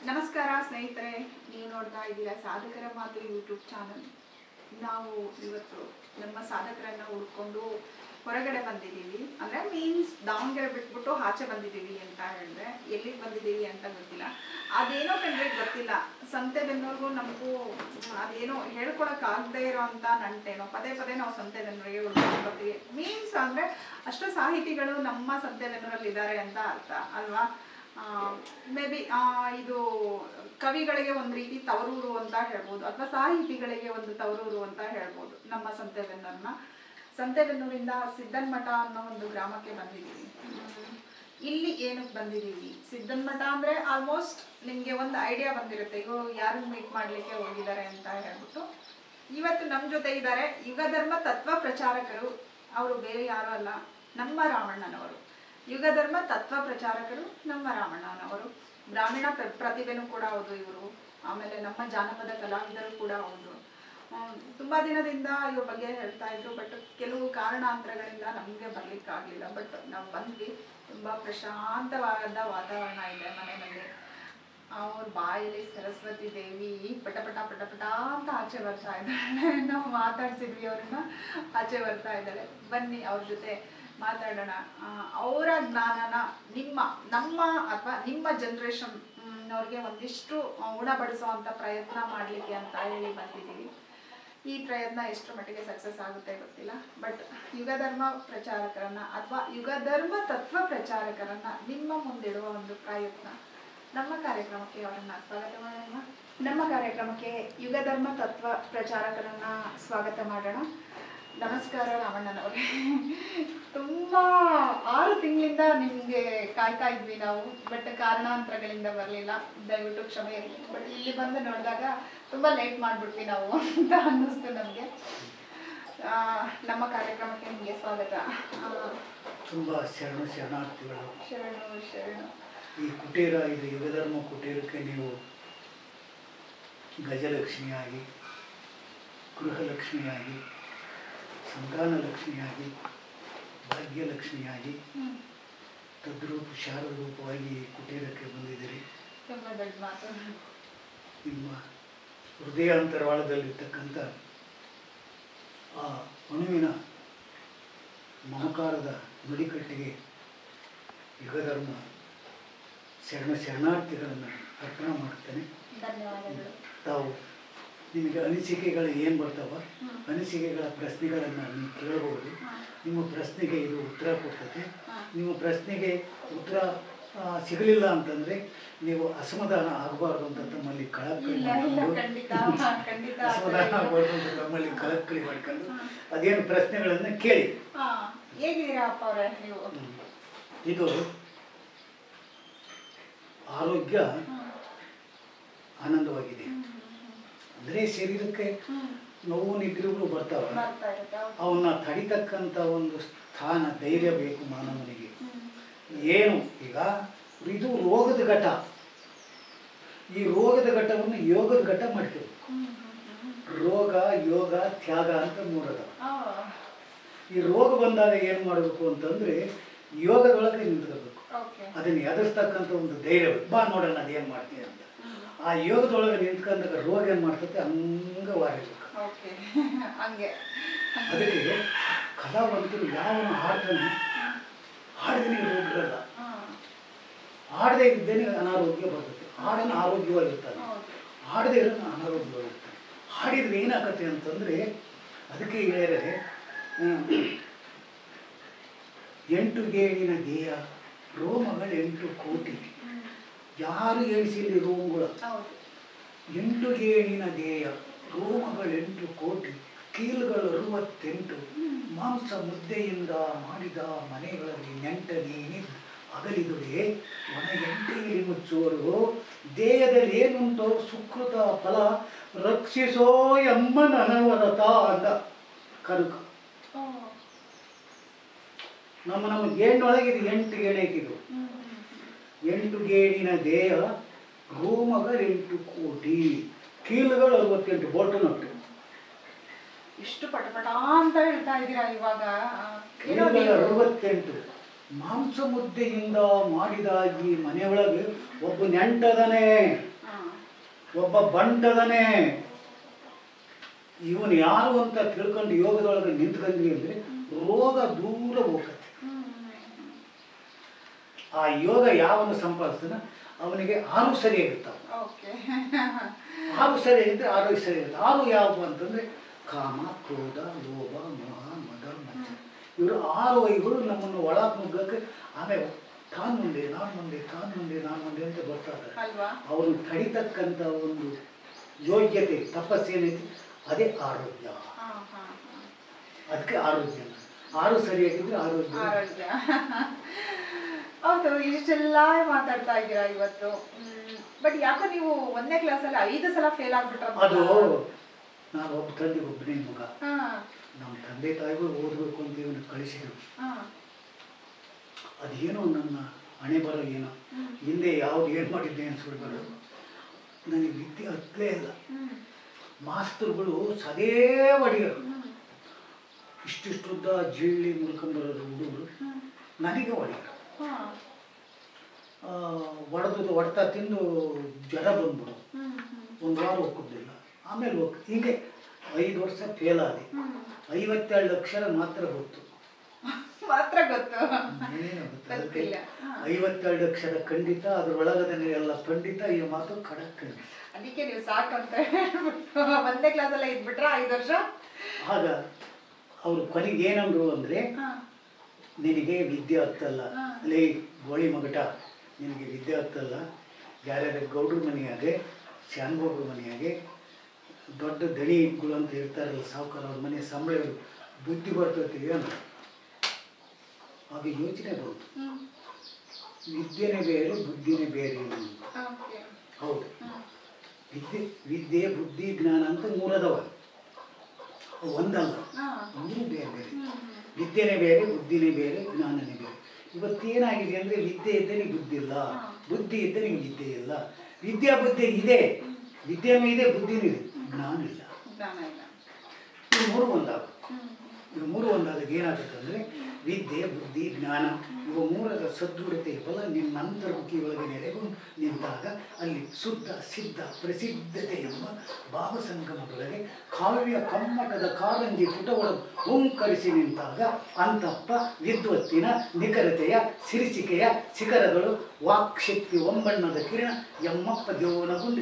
ನಮಸ್ಕಾರ ಸ್ನೇಹಿತರೆ, ನೀವು ನೋಡ್ತಾ ಇದ್ದೀರಾ ಸಾಧಕರ ಮಾತು ಯೂಟ್ಯೂಬ್ ಚಾನಲ್. ನಾವು ಇವತ್ತು ನಮ್ಮ ಸಾಧಕರನ್ನ ಹುಡ್ಕೊಂಡು ಹೊರಗಡೆ ಬಂದಿದ್ದೀವಿ. ಅಂದರೆ ಮೀನ್ಸ್ ದಾವಣಗೆರೆ ಬಿಟ್ಬಿಟ್ಟು ಆಚೆ ಬಂದಿದ್ದೀವಿ ಅಂತ ಹೇಳಿದ್ರೆ, ಎಲ್ಲಿಗೆ ಬಂದಿದ್ದೀವಿ ಅಂತ ಗೊತ್ತಿಲ್ಲ. ಅದೇನೋ ಕಂಡ್ರೆ ಗೊತ್ತಿಲ್ಲ, ಸಂತೆಬೆನ್ನೂರಿಗೂ ನಮಗೂ ಅದೇನೋ ಹೇಳ್ಕೊಳಕ್ಕಾಗದೇ ಇರೋ ಅಂತ ನಂಟೇನೋ. ಪದೇ ಪದೇ ನಾವು ಸಂತೆಬೆನ್ನೂರಿಗೆ ಹುಡ್ಕೊಂಡು ಬರ್ತೀವಿ. ಮೀನ್ಸ್ ಅಂದರೆ ಅಷ್ಟು ಸಾಹಿತಿಗಳು ನಮ್ಮ ಸಂತೆಬೆನ್ನೂರಲ್ಲಿ ಇದ್ದಾರೆ ಅಂತ ಅರ್ಥ ಅಲ್ವಾ. ಮೇ ಬಿ ಇದು ಕವಿಗಳಿಗೆ ಒಂದು ರೀತಿ ತವರೂರು ಅಂತ ಹೇಳ್ಬೋದು, ಅಥವಾ ಸಾಹಿತಿಗಳಿಗೆ ಒಂದು ತವರೂರು ಅಂತ ಹೇಳ್ಬೋದು ನಮ್ಮ ಸಂತೆಬೆನ್ನೂರನ್ನ. ಸಂತೆಬೆನ್ನೂರಿಂದ ಸಿದ್ದನಮಠ ಅನ್ನೋ ಒಂದು ಗ್ರಾಮಕ್ಕೆ ಬಂದಿದ್ದೀವಿ. ಇಲ್ಲಿ ಏನಕ್ಕೆ ಬಂದಿದ್ದೀವಿ, ಸಿದ್ದನಮಠ ಅಂದರೆ ಆಲ್ಮೋಸ್ಟ್ ನಿಮಗೆ ಒಂದು ಐಡಿಯಾ ಬಂದಿರುತ್ತೆ, ಇವರು ಯಾರನ್ನು ಮೀಟ್ ಮಾಡಲಿಕ್ಕೆ ಹೋಗಿದ್ದಾರೆ ಅಂತ ಹೇಳ್ಬಿಟ್ಟು. ಇವತ್ತು ನಮ್ಮ ಜೊತೆ ಇದ್ದಾರೆ ಯುಗಧರ್ಮ ತತ್ವ ಪ್ರಚಾರಕರು. ಅವರು ಬೇರೆ ಯಾರು ಅಲ್ಲ, ನಮ್ಮ ರಾಮಣ್ಣನವರು. ಯುಗಧರ್ಮ ತತ್ವ ಪ್ರಚಾರಕರು ನಮ್ಮ ರಾಮಣ್ಣನವರು. ಗ್ರಾಮೀಣ ಪ್ರತಿಭೆನೂ ಕೂಡ ಹೌದು ಇವರು. ಆಮೇಲೆ ನಮ್ಮ ಜಾನಪದ ಕಲಾವಿದರು ಕೂಡ ಹೌದು. ತುಂಬ ದಿನದಿಂದ ಇವ್ರ ಬಗ್ಗೆ ಹೇಳ್ತಾ ಇದ್ರು, ಬಟ್ ಕೆಲವು ಕಾರಣಾಂತರಗಳಿಂದ ನಮಗೆ ಬರ್ಲಿಕ್ಕಾಗಲಿಲ್ಲ. ಬಟ್ ನಾವು ಬಂದ್ವಿ. ತುಂಬ ಪ್ರಶಾಂತವಾದ ವಾತಾವರಣ ಇದೆ ಮನೆಯಲ್ಲಿ. ಅವ್ರ ಬಾಯಲ್ಲಿ ಸರಸ್ವತಿ ದೇವಿ ಪಟ ಪಟ ಪಟ ಪಟ ಅಂತ ಆಚೆ ಬರ್ತಾ ಇದ್ದಾಳೆ. ನಾವು ಮಾತಾಡ್ಸಿದ್ವಿ ಅವ್ರನ್ನ, ಆಚೆ ಬರ್ತಾ ಇದ್ದಾಳೆ. ಬನ್ನಿ ಅವ್ರ ಜೊತೆ ಮಾತಾಡೋಣ. ಅವರ ಜ್ಞಾನನ ನಮ್ಮ ಅಥವಾ ನಿಮ್ಮ ಜನ್ರೇಷನ್ ಅವ್ರಿಗೆ ಒಂದಿಷ್ಟು ಉಣಬಡಿಸೋ ಅಂತ ಪ್ರಯತ್ನ ಮಾಡಲಿಕ್ಕೆ ಅಂತ ಹೇಳಿ ಬಂದಿದ್ದೀವಿ. ಈ ಪ್ರಯತ್ನ ಎಷ್ಟು ಮಟ್ಟಿಗೆ ಸಕ್ಸಸ್ ಆಗುತ್ತೆ ಗೊತ್ತಿಲ್ಲ, ಬಟ್ ಯುಗಧರ್ಮ ಪ್ರಚಾರಕರನ್ನ ಅಥವಾ ಯುಗಧರ್ಮ ತತ್ವ ಪ್ರಚಾರಕರನ್ನ ನಿಮ್ಮ ಮುಂದಿಡುವ ಒಂದು ಪ್ರಯತ್ನ. ನಮ್ಮ ಕಾರ್ಯಕ್ರಮಕ್ಕೆ ಅವರನ್ನ ಸ್ವಾಗತ ಮಾಡೋಣ. ನಮ್ಮ ಕಾರ್ಯಕ್ರಮಕ್ಕೆ ಯುಗಧರ್ಮ ತತ್ವ ಪ್ರಚಾರಕರನ್ನ ಸ್ವಾಗತ ಮಾಡೋಣ. ನಮಸ್ಕಾರ ರಾಮಣ್ಣನವ್ರೆ. ತುಂಬ 6 ತಿಂಗಳಿಂದ ನಿಮಗೆ ಕಾಯ್ತಾ ಇದ್ವಿ ನಾವು, ಬಟ್ ಕಾರಣಾಂತರಗಳಿಂದ ಬರಲಿಲ್ಲ, ದಯವಿಟ್ಟು ಕ್ಷಮೆ ಇರಲಿ. ಬಟ್ ಇಲ್ಲಿ ಬಂದು ನೋಡಿದಾಗ ತುಂಬ ಲೇಟ್ ಮಾಡಿಬಿಟ್ವಿ ನಾವು ಅಂತ ಅನ್ನಿಸ್ತು ನಮಗೆ. ನಮ್ಮ ಕಾರ್ಯಕ್ರಮಕ್ಕೆ ನಿಮಗೆ ಸ್ವಾಗತ. ತುಂಬ ಶರಣಾರ್ಥಿಗಳು. ಶರಣು. ಈ ಕುಟೀರ, ಇದು ಯುಗಧರ್ಮ ಕುಟೀರಕ್ಕೆ ನೀವು ಗಜಲಕ್ಷ್ಮಿಯಾಗಿ, ಗೃಹಲಕ್ಷ್ಮಿಯಾಗಿ, ಸಂತಾನ ಲಕ್ಷ್ಮಿಯಾಗಿ, ಭಾಗ್ಯಲಕ್ಷ್ಮಿಯಾಗಿ, ತದ್ರೂಪ ಶಾರೂಪವಾಗಿ ಈ ಕುಟೀರಕ್ಕೆ ಬಂದಿದ್ದೀರಿ. ತುಂಬ ದೊಡ್ಡ ಮಾತು. ನಿಮ್ಮ ಹೃದಯಾಂತರಾಳದಲ್ಲಿರ್ತಕ್ಕಂಥ ಆ ಅಣುವಿನ ಮಮಕಾರದ ನುಡಿಕಟ್ಟಿಗೆ ಯುಗಧರ್ಮ ಶರಣಾರ್ಥಿಗಳನ್ನು ಅರ್ಪಣೆ ಮಾಡ್ತೇನೆ. ಧನ್ಯವಾದಗಳು. ತಾವು ನಿಮಗೆ ಅನಿಸಿಕೆಗಳು ಏನು ಬರ್ತಾವ, ಅನಿಸಿಕೆಗಳ ಪ್ರಶ್ನೆಗಳನ್ನು ನೀವು ಕೇಳಬಹುದು. ನಿಮ್ಮ ಪ್ರಶ್ನೆಗೆ ಇದು ಉತ್ತರ ಕೊಡ್ತದೆ. ನಿಮ್ಮ ಪ್ರಶ್ನೆಗೆ ಉತ್ತರ ಸಿಗಲಿಲ್ಲ ಅಂತಂದರೆ ನೀವು ಅಸಮಾಧಾನ ಆಗಬಾರ್ದು ಅಂತ ತಮ್ಮಲ್ಲಿ ಕಳಕಳಿ ಅಸಮಾಧಾನ ಆಗಬಾರ್ದು ಅಂತ ತಮ್ಮಲ್ಲಿ ಕಳಕಳಿ ಮಾಡ್ಕೊಂಡು ಅದೇನು ಪ್ರಶ್ನೆಗಳನ್ನು ಕೇಳಿ. ಹೇಗಿದ್ದೀರಾ ಅಪ್ಪ ಅವರೇ ನೀವು? ಇದು ಆರೋಗ್ಯ ಆನಂದವಾಗಿದೆ. ಅಂದರೆ ಶರೀರಕ್ಕೆ ನೋವು ನಿದ್ರೆಗಳು ಬರ್ತಾವೆ, ಅವನ್ನ ತಡಿತಕ್ಕಂಥ ಒಂದು ಸ್ಥಾನ, ಧೈರ್ಯ ಬೇಕು ಮಾನವನಿಗೆ. ಏನು ಈಗ ಇದು ರೋಗದ ಘಟ, ಈ ರೋಗದ ಘಟವನ್ನು ಯೋಗದ ಘಟ ಮಾಡ್ಕೋಬೇಕು. ರೋಗ, ಯೋಗ, ತ್ಯಾಗ ಅಂತ 3 ಅದಾವ. ಈ ರೋಗ ಬಂದಾಗ ಏನು ಮಾಡಬೇಕು ಅಂತಂದರೆ ಯೋಗದೊಳಗೆ ನಿಂತ್ಕೋಬೇಕು. ಅದನ್ನು ಎದುರಿಸ್ತಕ್ಕಂಥ ಒಂದು ಧೈರ್ಯ, ಬಾ ನೋಡೋಣ ಅದೇನು ಮಾಡ್ತೀನಿ ಅಂತ. ಆ ಯೋಗದೊಳಗೆ ನಿಂತ್ಕೊಂಡಾಗ ರೋಗ ಏನು ಮಾಡ್ತದೆ, ಅಂಗವಾಗಬೇಕು. ಅದಕ್ಕೆ ಕಲಾವಂತರು ಯಾವನು ಹಾಡ್ತಾನೆ, ಹಾಡಿದ್ರೆ ರೋಗ ಇರಲ್ಲ, ಹಾಡದೇ ಇದ್ದೇನೆ ಅನಾರೋಗ್ಯ ಬರ್ತದೆ. ಹಾಡನ್ನು ಆರೋಗ್ಯವಾಗಿರ್ತಾನೆ, ಹಾಡದೇ ಇರೋನು ಅನಾರೋಗ್ಯವಾಗಿರ್ತಾನೆ. ಹಾಡಿದ್ರೆ ಏನಾಗತ್ತೆ ಅಂತಂದರೆ, ಅದಕ್ಕೆ ಹೇಳಿದರೆ 8 ಗೇಣಿನ ದೇಹ, ರೋಮಗಳು 8 ಕೋಟಿ. ಯಾರು ಎಣಿಸಿಲ್ಲ ರೋಮಗಳು. 8 ಗೇಣಿನ ದೇಹ, ರೋಮಗಳು 8 ಕೋಟಿ, ಕೀಲುಗಳು 68, ಮಾಂಸ ಮುದ್ದೆಯಿಂದ ಮಾಡಿದ ಮನೆಗಳಲ್ಲಿ ನೆಂಟನೇನಿ ಅಗಲಿದುವೆ ಒಣ ಎಂಟಿಗೆ ಮುಚ್ಚುವರು. ದೇಹದಲ್ಲಿ ಏನುಂಟೋ ಸುಕೃತ ಫಲ ರಕ್ಷಿಸೋ ಎಂಬ ನನವರತ ಅಂದ ಕನಕ. ನಮ್ಮ ಗೇಣಿನೊಳಗಿದೆ 8 ಗೇಣಿ ಐತಿದು. 8 ಗೇಣಿನ ದೇಹ, ರೋಮಗಳು 8 ಕೋಟಿ, ಕೀಲುಗಳು 68, ಬೋಲ್ಟು ನಟ್ಟು. ಇಷ್ಟು ಪಟಪಟ ಅಂತ ಹೇಳ್ತಾ ಇದ್ದೀರಾ ಇವಾಗ. 68 ಮಾಂಸ ಮುದ್ದೆಯಿಂದ ಮಾಡಿದ ಈ ಮನೆಯೊಳಗೆ ಒಬ್ಬ ನೆಂಟದನೇ, ಒಬ್ಬ ಬಂಟದನೇ. ಇವನು ಯಾರು ಅಂತ ತಿಳ್ಕೊಂಡು ಯೋಗದೊಳಗೆ ನಿಂತ್ಕೊಂಡ್ವಿ ಅಂದರೆ ರೋಗ ದೂರ ಹೋಗುತ್ತೆ. ಆ ಯೋಗ ಯಾವನು ಸಂಪಾದಿಸ್ತಾನ ಅವನಿಗೆ ಆರು ಸರಿಯಾಗಿರ್ತಾವೆ. ಆರು ಸರಿಯಾಗಿದ್ದರೆ ಆರೋಗ್ಯ ಸರಿಯಾಗಿರುತ್ತೆ. ಆರು ಯಾವುವು ಅಂತಂದರೆ ಕಾಮ, ಕ್ರೋಧ, ಲೋಭ, ಮೋಹ, ಮದ, ಮಚ್ಚ. ಇವರು ಆರು ವೈಗಳು ನಮ್ಮನ್ನು ಒಳಗೆ ನುಗ್ಗಕ್ಕೆ ಆಮೇಲೆ ತಾನು ಮುಂದೆ ನಾನು ಮುಂದೆ ತಾನು ಮುಂದೆ ನಾನು ಮುಂದೆ ಅಂತ ಬರ್ತಾರೆ. ಅವರು ತಡಿತಕ್ಕಂಥ ಒಂದು ಯೋಗ್ಯತೆ ತಪಸ್ಸೇನೈತಿ ಅದೇ ಆರೋಗ್ಯ. ಅದಕ್ಕೆ ಆರೋಗ್ಯ. ಆರು ಸರಿಯಾಗಿದ್ರೆ ಆರೋಗ್ಯ. ಹೌದು, ಇಷ್ಟೆಲ್ಲ ಮಾತಾಡ್ತಾ ಇದ್ದೀರಾ ಇವತ್ತು. ಬಟ್ ಯಾಕೋ ನೀವು 1ನೇ ಕ್ಲಾಸಲ್ಲಿ 5 ಸಲ ಫೇಲ್ ಆಗ್ಬಿಟ್ರ? ಅದು ನಾನು ಒಬ್ಬ ತಂದೆ ಒಬ್ಬನೇ ಮಗ. ನಮ್ಮ ತಂದೆ ತಾಯಿಗಳು ಓದಬೇಕು ಅಂತ ಇವನು ಕಳಿಸಿದ್ರು. ಅದೇನೋ ನನ್ನ ಹಣೆ ಬರೋ ಏನೋ ಹಿಂದೆ ಯಾವ್ದು ಏನು ಮಾಡಿದ್ದೆ ಅನ್ಸ್ಬಿಡ್ಬಾರ್ದು. ನನಗೆ ವಿದ್ಯೆ ಹತ್ತಲೇ ಇಲ್ಲ. ಮಾಸ್ತರುಗಳು ಸದೇ ಹೊಡೆಯೋರು. ಇಷ್ಟಿಷ್ಟುದ್ದ ಜಿಳ್ಳಿ ಮುಳ್ಕೊಂಬರೋರು ಹುಡುಗರು ನನಗೆ ಹೊಡೆಯೋರು. ಹೊಡೆತಾ ತಿಂದು ಜ್ವರ ಬಂದ್ಬಿಡು. 1 ವಾರ ಹೋಗೋದಿಲ್ಲ. ಆಮೇಲೆ ಹೀಗೆ 5 ವರ್ಷ ಫೇಲ್ ಆದೆ. 52 ಅಕ್ಷರ ಮಾತ್ರ ಗೊತ್ತು. ಏನೇನು ಗೊತ್ತು ಅದಕ್ಕೆ 52 ಅಕ್ಷರ ಖಂಡಿತ, ಅದರೊಳಗದನೆ ಎಲ್ಲ ಖಂಡಿತ. ಈ ಮಾತು ಖಡಕ್ ಖಂಡಿತ. ಅದಕ್ಕೆ ನೀವು ಸಾಕು ಅಂತ ಹೇಳ್ಬಿಟ್ಟು 1ನೇ ಕ್ಲಾಸಲ್ಲೇ ಇದ್ಬಿಟ್ರ 5 ವರ್ಷ. ಆಗ ಅವರು ಕೊನೆಗೆ ಏನಂದ್ರು ಅಂದರೆ, ನಿನಗೆ ವಿದ್ಯೆ ಹತ್ತಲ್ಲ, ಲೇ ಗೋಳಿ ಮಗಟ, ನಿನಗೆ ವಿದ್ಯೆ ಹತ್ತಲ್ಲ. ಯಾರ್ಯಾರ ಗೌಡ್ರ ಮನೆಯಾಗೆ, ಶಾನ್ಭೋಗ್ರ ಮನೆಯಾಗೆ, ದೊಡ್ಡ ದಣಿಗಳು ಅಂತ ಇರ್ತಾರಲ್ಲ ಸಾವುಕಾರ, ಅವ್ರ ಮನೆ ಸಂಬಳಗಳು ಬುದ್ಧಿ ಬರ್ತೈತಿ ಅಂತ. ಆಗ ಯೋಚನೆ ಬಂತು, ವಿದ್ಯೆನೇ ಬೇರೆ ಬುದ್ಧಿನೇ ಬೇರೆ. ಹೌದು, ವಿದ್ಯೆ ಬುದ್ಧಿ ಜ್ಞಾನ ಅಂತ 3 ಅದಾವ, ಒಂದಲ್ಲ, 3 ಬೇರೆ ಬೇರೆ. ವಿದ್ಯೆನೇ ಬೇರೆ ಬುದ್ಧಿನೇ ಬೇರೆ ಜ್ಞಾನನೇ ಬೇರೆ. ಇವತ್ತೇನಾಗಿದೆ ಅಂದರೆ ವಿದ್ಯೆ ಇದ್ದರೆ ಬುದ್ಧಿ ಇಲ್ಲ, ಬುದ್ಧಿ ಇದ್ದರೆ ವಿದ್ಯೆ ಇಲ್ಲ. ವಿದ್ಯಾ ಬುದ್ಧಿ ಇದೆ, ವಿದ್ಯೆನೂ ಇದೆ ಬುದ್ಧಿನೂ ಇದೆ, ಜ್ಞಾನ ಇಲ್ಲ. ಇವು 3 ಒಂದಾಗ, ಇವು 3 ಒಂದಾದಾಗ ಏನಾಗುತ್ತೆ ಅಂದರೆ ವಿದ್ಯೆ ಬುದ್ಧಿ ಜ್ಞಾನ ಇವು 3ರ ಸದೃಢತೆಯ ಬಲ ನಿನ್ನ ಅಂತರ್ಮುಖಿ ಒಳಗೆ ನೆಲೆಗೊಂಡು ನಿಂತಾಗ ಅಲ್ಲಿ ಶುದ್ಧ ಸಿದ್ಧ ಪ್ರಸಿದ್ಧತೆ ಎಂಬ ಭಾವಸಂಗಮದೊಳಗೆ ಕಾವ್ಯ ಕಮ್ಮಟದ ಕಾರಂಜಿ ಪುಟವೊಳಗೆ ಓಂಕರಿಸಿ ನಿಂತಾಗ ಅಂತಪ್ಪ ವಿದ್ವತ್ತಿನ ನಿಖರತೆಯ ಸಿರಿಚಿಕೆಯ ಶಿಖರಗಳು ವಾಕ್ಶಕ್ತಿ ಒಂಬಣ್ಣದ ಕಿರಣ ಎಮ್ಮಪ್ಪ ದೇವನಗೊಂಡು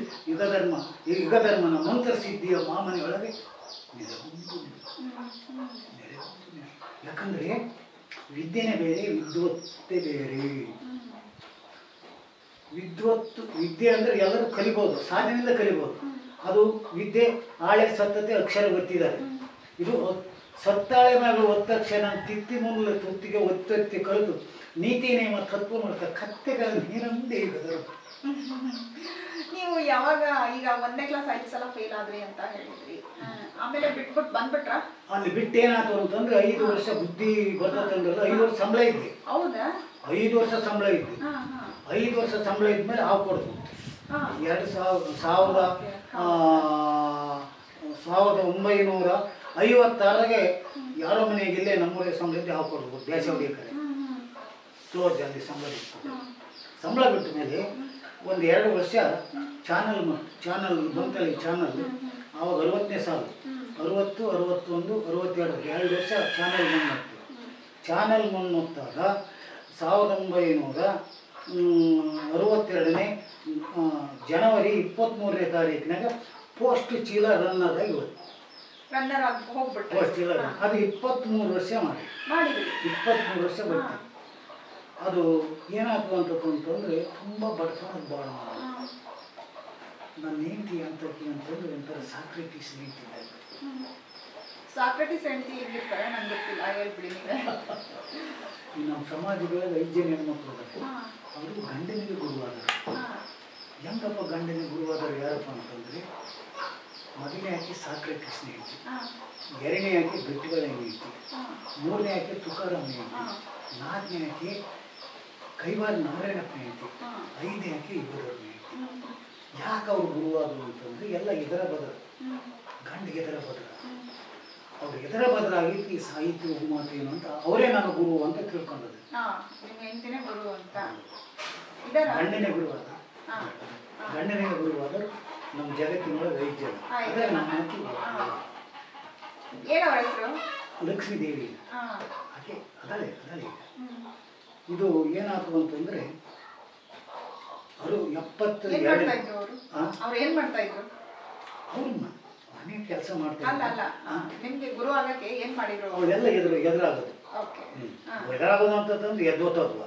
ಯುಗಧರ್ಮನ ಮಂತ್ರಸಿದ್ಧಿಯ ಮಾಮನೆಯೊಳಗೆ ನೆಲೆಗೊಂಡು. ಯಾಕಂದರೆ ವಿದ್ಯೆನೇ ಬೇರೆ ವಿದ್ವತ್ತೇ ಬೇರೆ. ವಿದ್ಯೆ ಅಂದರೆ ಎಲ್ಲರೂ ಕಲಿಬೋದು, ಸಾಧನೆಯಿಂದ ಕಲಿಬೋದು. ಅದು ವಿದ್ಯೆ ಆಳೆ ಸತ್ತತೆ ಅಕ್ಷರ ಗೊತ್ತಿದ್ದಾರೆ. ಇದು ಸತ್ತಾಳೆ ಮಗಳು ಒತ್ತಕ್ಷರ ತಿತ್ತಿ ಮೂಲ ತುತ್ತಿಗೆ ಒತ್ತಿ ಕಲಿತು ನೀತಿ ನೇಮ ತತ್ವ ಮಾಡ್ತಾ ಕತ್ತೆಗಳ ನೀರಂದೇ ಇರೋದು. ನೀವು ಯಾವಾಗ ಈಗ 1ನೇ ಕ್ಲಾಸ್ 5 ಸಲ ಫೇಲ್ ಆದ್ರಿ ಅಂತ ಹೇಳಿದ್ರಿ, ಆಮೇಲೆ ಬಿಟ್ಬಿಟ್ಟು ಬಂದ್ಬಿಟ್ರ? ಅಲ್ಲಿ ಬಿಟ್ಟೇನಾಯ್ತು ಅಂತಂದ್ರೆ 5 ವರ್ಷ ಬುದ್ಧಿ ಬರ್ತಂದ್ರಲ್ಲ, 5 ವರ್ಷ ಸಂಬಳ ಇದ್ದೆ. ಹೌದಾ? 5 ವರ್ಷ ಸಂಬಳ ಇದ್ದೆ. 5 ವರ್ಷ ಸಂಬಳ ಇದ್ಮೇಲೆ ಹಾವು ಕೊಡ್ತು. 1956ಗೆ ಯಾರೋ ಮನೆಗಿಲ್ಲೇ ನಮ್ಮೂರೇ ಸಂಬಳ ಇದ್ದೆ ಹಾವು ಕೊಡ್ಬೋದು. ದೇಶ ಹೊಡಿಯಕರೆ ಕ್ಲೋಸ್ ಅಲ್ಲಿ ಸಂಬಳ ಇತ್ತು. ಸಂಬಳ ಬಿಟ್ಟ ಮೇಲೆ 1-2 ವರ್ಷ ಚಾನಲ್ ಬಂತಲ್ಲ, ಚಾನಲ್ ಆವಾಗ 60ನೇ ಸಾಲು, 60, 61, 62 2 ವರ್ಷ ಚಾನಲ್ ಮಣ್ಣು ಹೋಗ್ತದೆ. ಚಾನಲ್ ಮಣ್ಣು ಹೋಗ್ತಾಗ 1962ನೇ ಜನವರಿ 23ನೇ ತಾರೀಕಿನಾಗ ಪೋಸ್ಟ್ ಚೀಲ ರನ್ನರ್ ಆಗಿ ಹೋಯ್ತು. ಪೋಸ್ಟ್ ಚೀಲ ಅದು 23 ವರ್ಷ ಮಾಡಿ 23 ವರ್ಷ ಬರ್ತದೆ. ಅದು ಏನಾಯ್ತು ಅಂತಂದರೆ ತುಂಬ ಬಡತನದ ಬಾಳ ಮಾಡೋದು. ನನ್ನ ಹೆಂಡತಿ ಅಂತಂದ್ರೆ ಒಂಥರ ಸಾಕ್ರೆಟಿಸ್ ಹೆಂಡ್ತಿದ್ದೆ. ಸಾಕ್ರೆಟಿಸ್ ಹೆಂಡತಿ ಹೇಗಿರ್ತಾರೆ ನಂಗೆ ಗೊತ್ತಿಲ್ಲ, ಹೇಳ್ಬಿಡಿ ನೀವು. ನಮ್ಮ ಸಮಾಜಗಳಲ್ಲಿ 5 ಜನ ಹೆಣ್ಮಕ್ಳು ಇದ್ದಾರೆ. ಅವರು ಗಂಡನಿಗೆ ಗುರುವಾದರು. ಹೆಂಗಪ್ಪ ಗಂಡನಿಗೆ ಗುರುವಾದರು ಯಾರಪ್ಪ ಅಂತಂದರೆ, ಮೊದಲನೇ ಆಕೆ ಸಾಕ್ರೆಟಿಸ್ ಹೆಂಡತಿ, 2ನೇ ಆಕೆ ಗಟ್ಟಿಗಳ ಹೆಂಡತಿ, 3ನೇ ಆಕೆ ತುಕಾರಾಮ್ ಹೆಂಡತಿ, 4ನೇ ಆಕೆ ಕೈವಾರ ನಾರಾಯಣಪ್ಪ ಹೆಂಡತಿ, 5ನೇ ಆಕೆ ಯುಗಧರ್ಮ ಹೆಂಡತಿ. ಯಾಕೆ ಅವ್ರು ಗುರುವಾದರು ಅಂತಂದರೆ ಎಲ್ಲ ಇದರ ಬದಲು, ಗಂಡಿಗೆ ಇದರ ಬದಲು. ಅವ್ರು ಎದರ ಬದಲಾಗಿ ಈ ಸಾಹಿತ್ಯ ಉಪಮಾತ ಏನು ಅಂತ ಅವರೇ ನನ್ನ ಗುರು ಅಂತ ತಿಳ್ಕೊಂಡದ್ದು. ನಿಮ್ಮ ಹೆಂಡತಿನೇ ಗುರು ಅಂತ. ಗಂಡನೇ ಗುರುವಾದ ಗಂಡನೇ ಗುರುವಾದರು ನಮ್ಮ ಜಗತ್ತಿನೊಳಗೆ 5 ಜನ. ಅದೇ ನಮ್ಮ ಏನವರ ಹೆಸರು? ಲಕ್ಷ್ಮೀ ದೇವಿ. ಆಕೆ ಅದಲ್ಲೇ ಇದು ಏನಾದ್ರು ಅಂತಂದ್ರೆ ಅವರು 72 ಅವ್ರು ಏನ್ ಮಾಡ್ತಾ ಇದ್ರು? ಅವ್ರು ಮನೆ ಕೆಲಸ ಮಾಡ್ತಾರೆ. ಅಲ್ಲ ನಿಮ್ಗೆ ಗುರು ಆಗಕ್ಕೆ ಏನ್ ಮಾಡಿದ್ರು? ಅವಳೆಲ್ಲ ಎದುರಾಗೋದು. ಎದುರಾಗೋದು ಅಂತಂದ್ರೆ ಎದ್ದೋತದ್ವ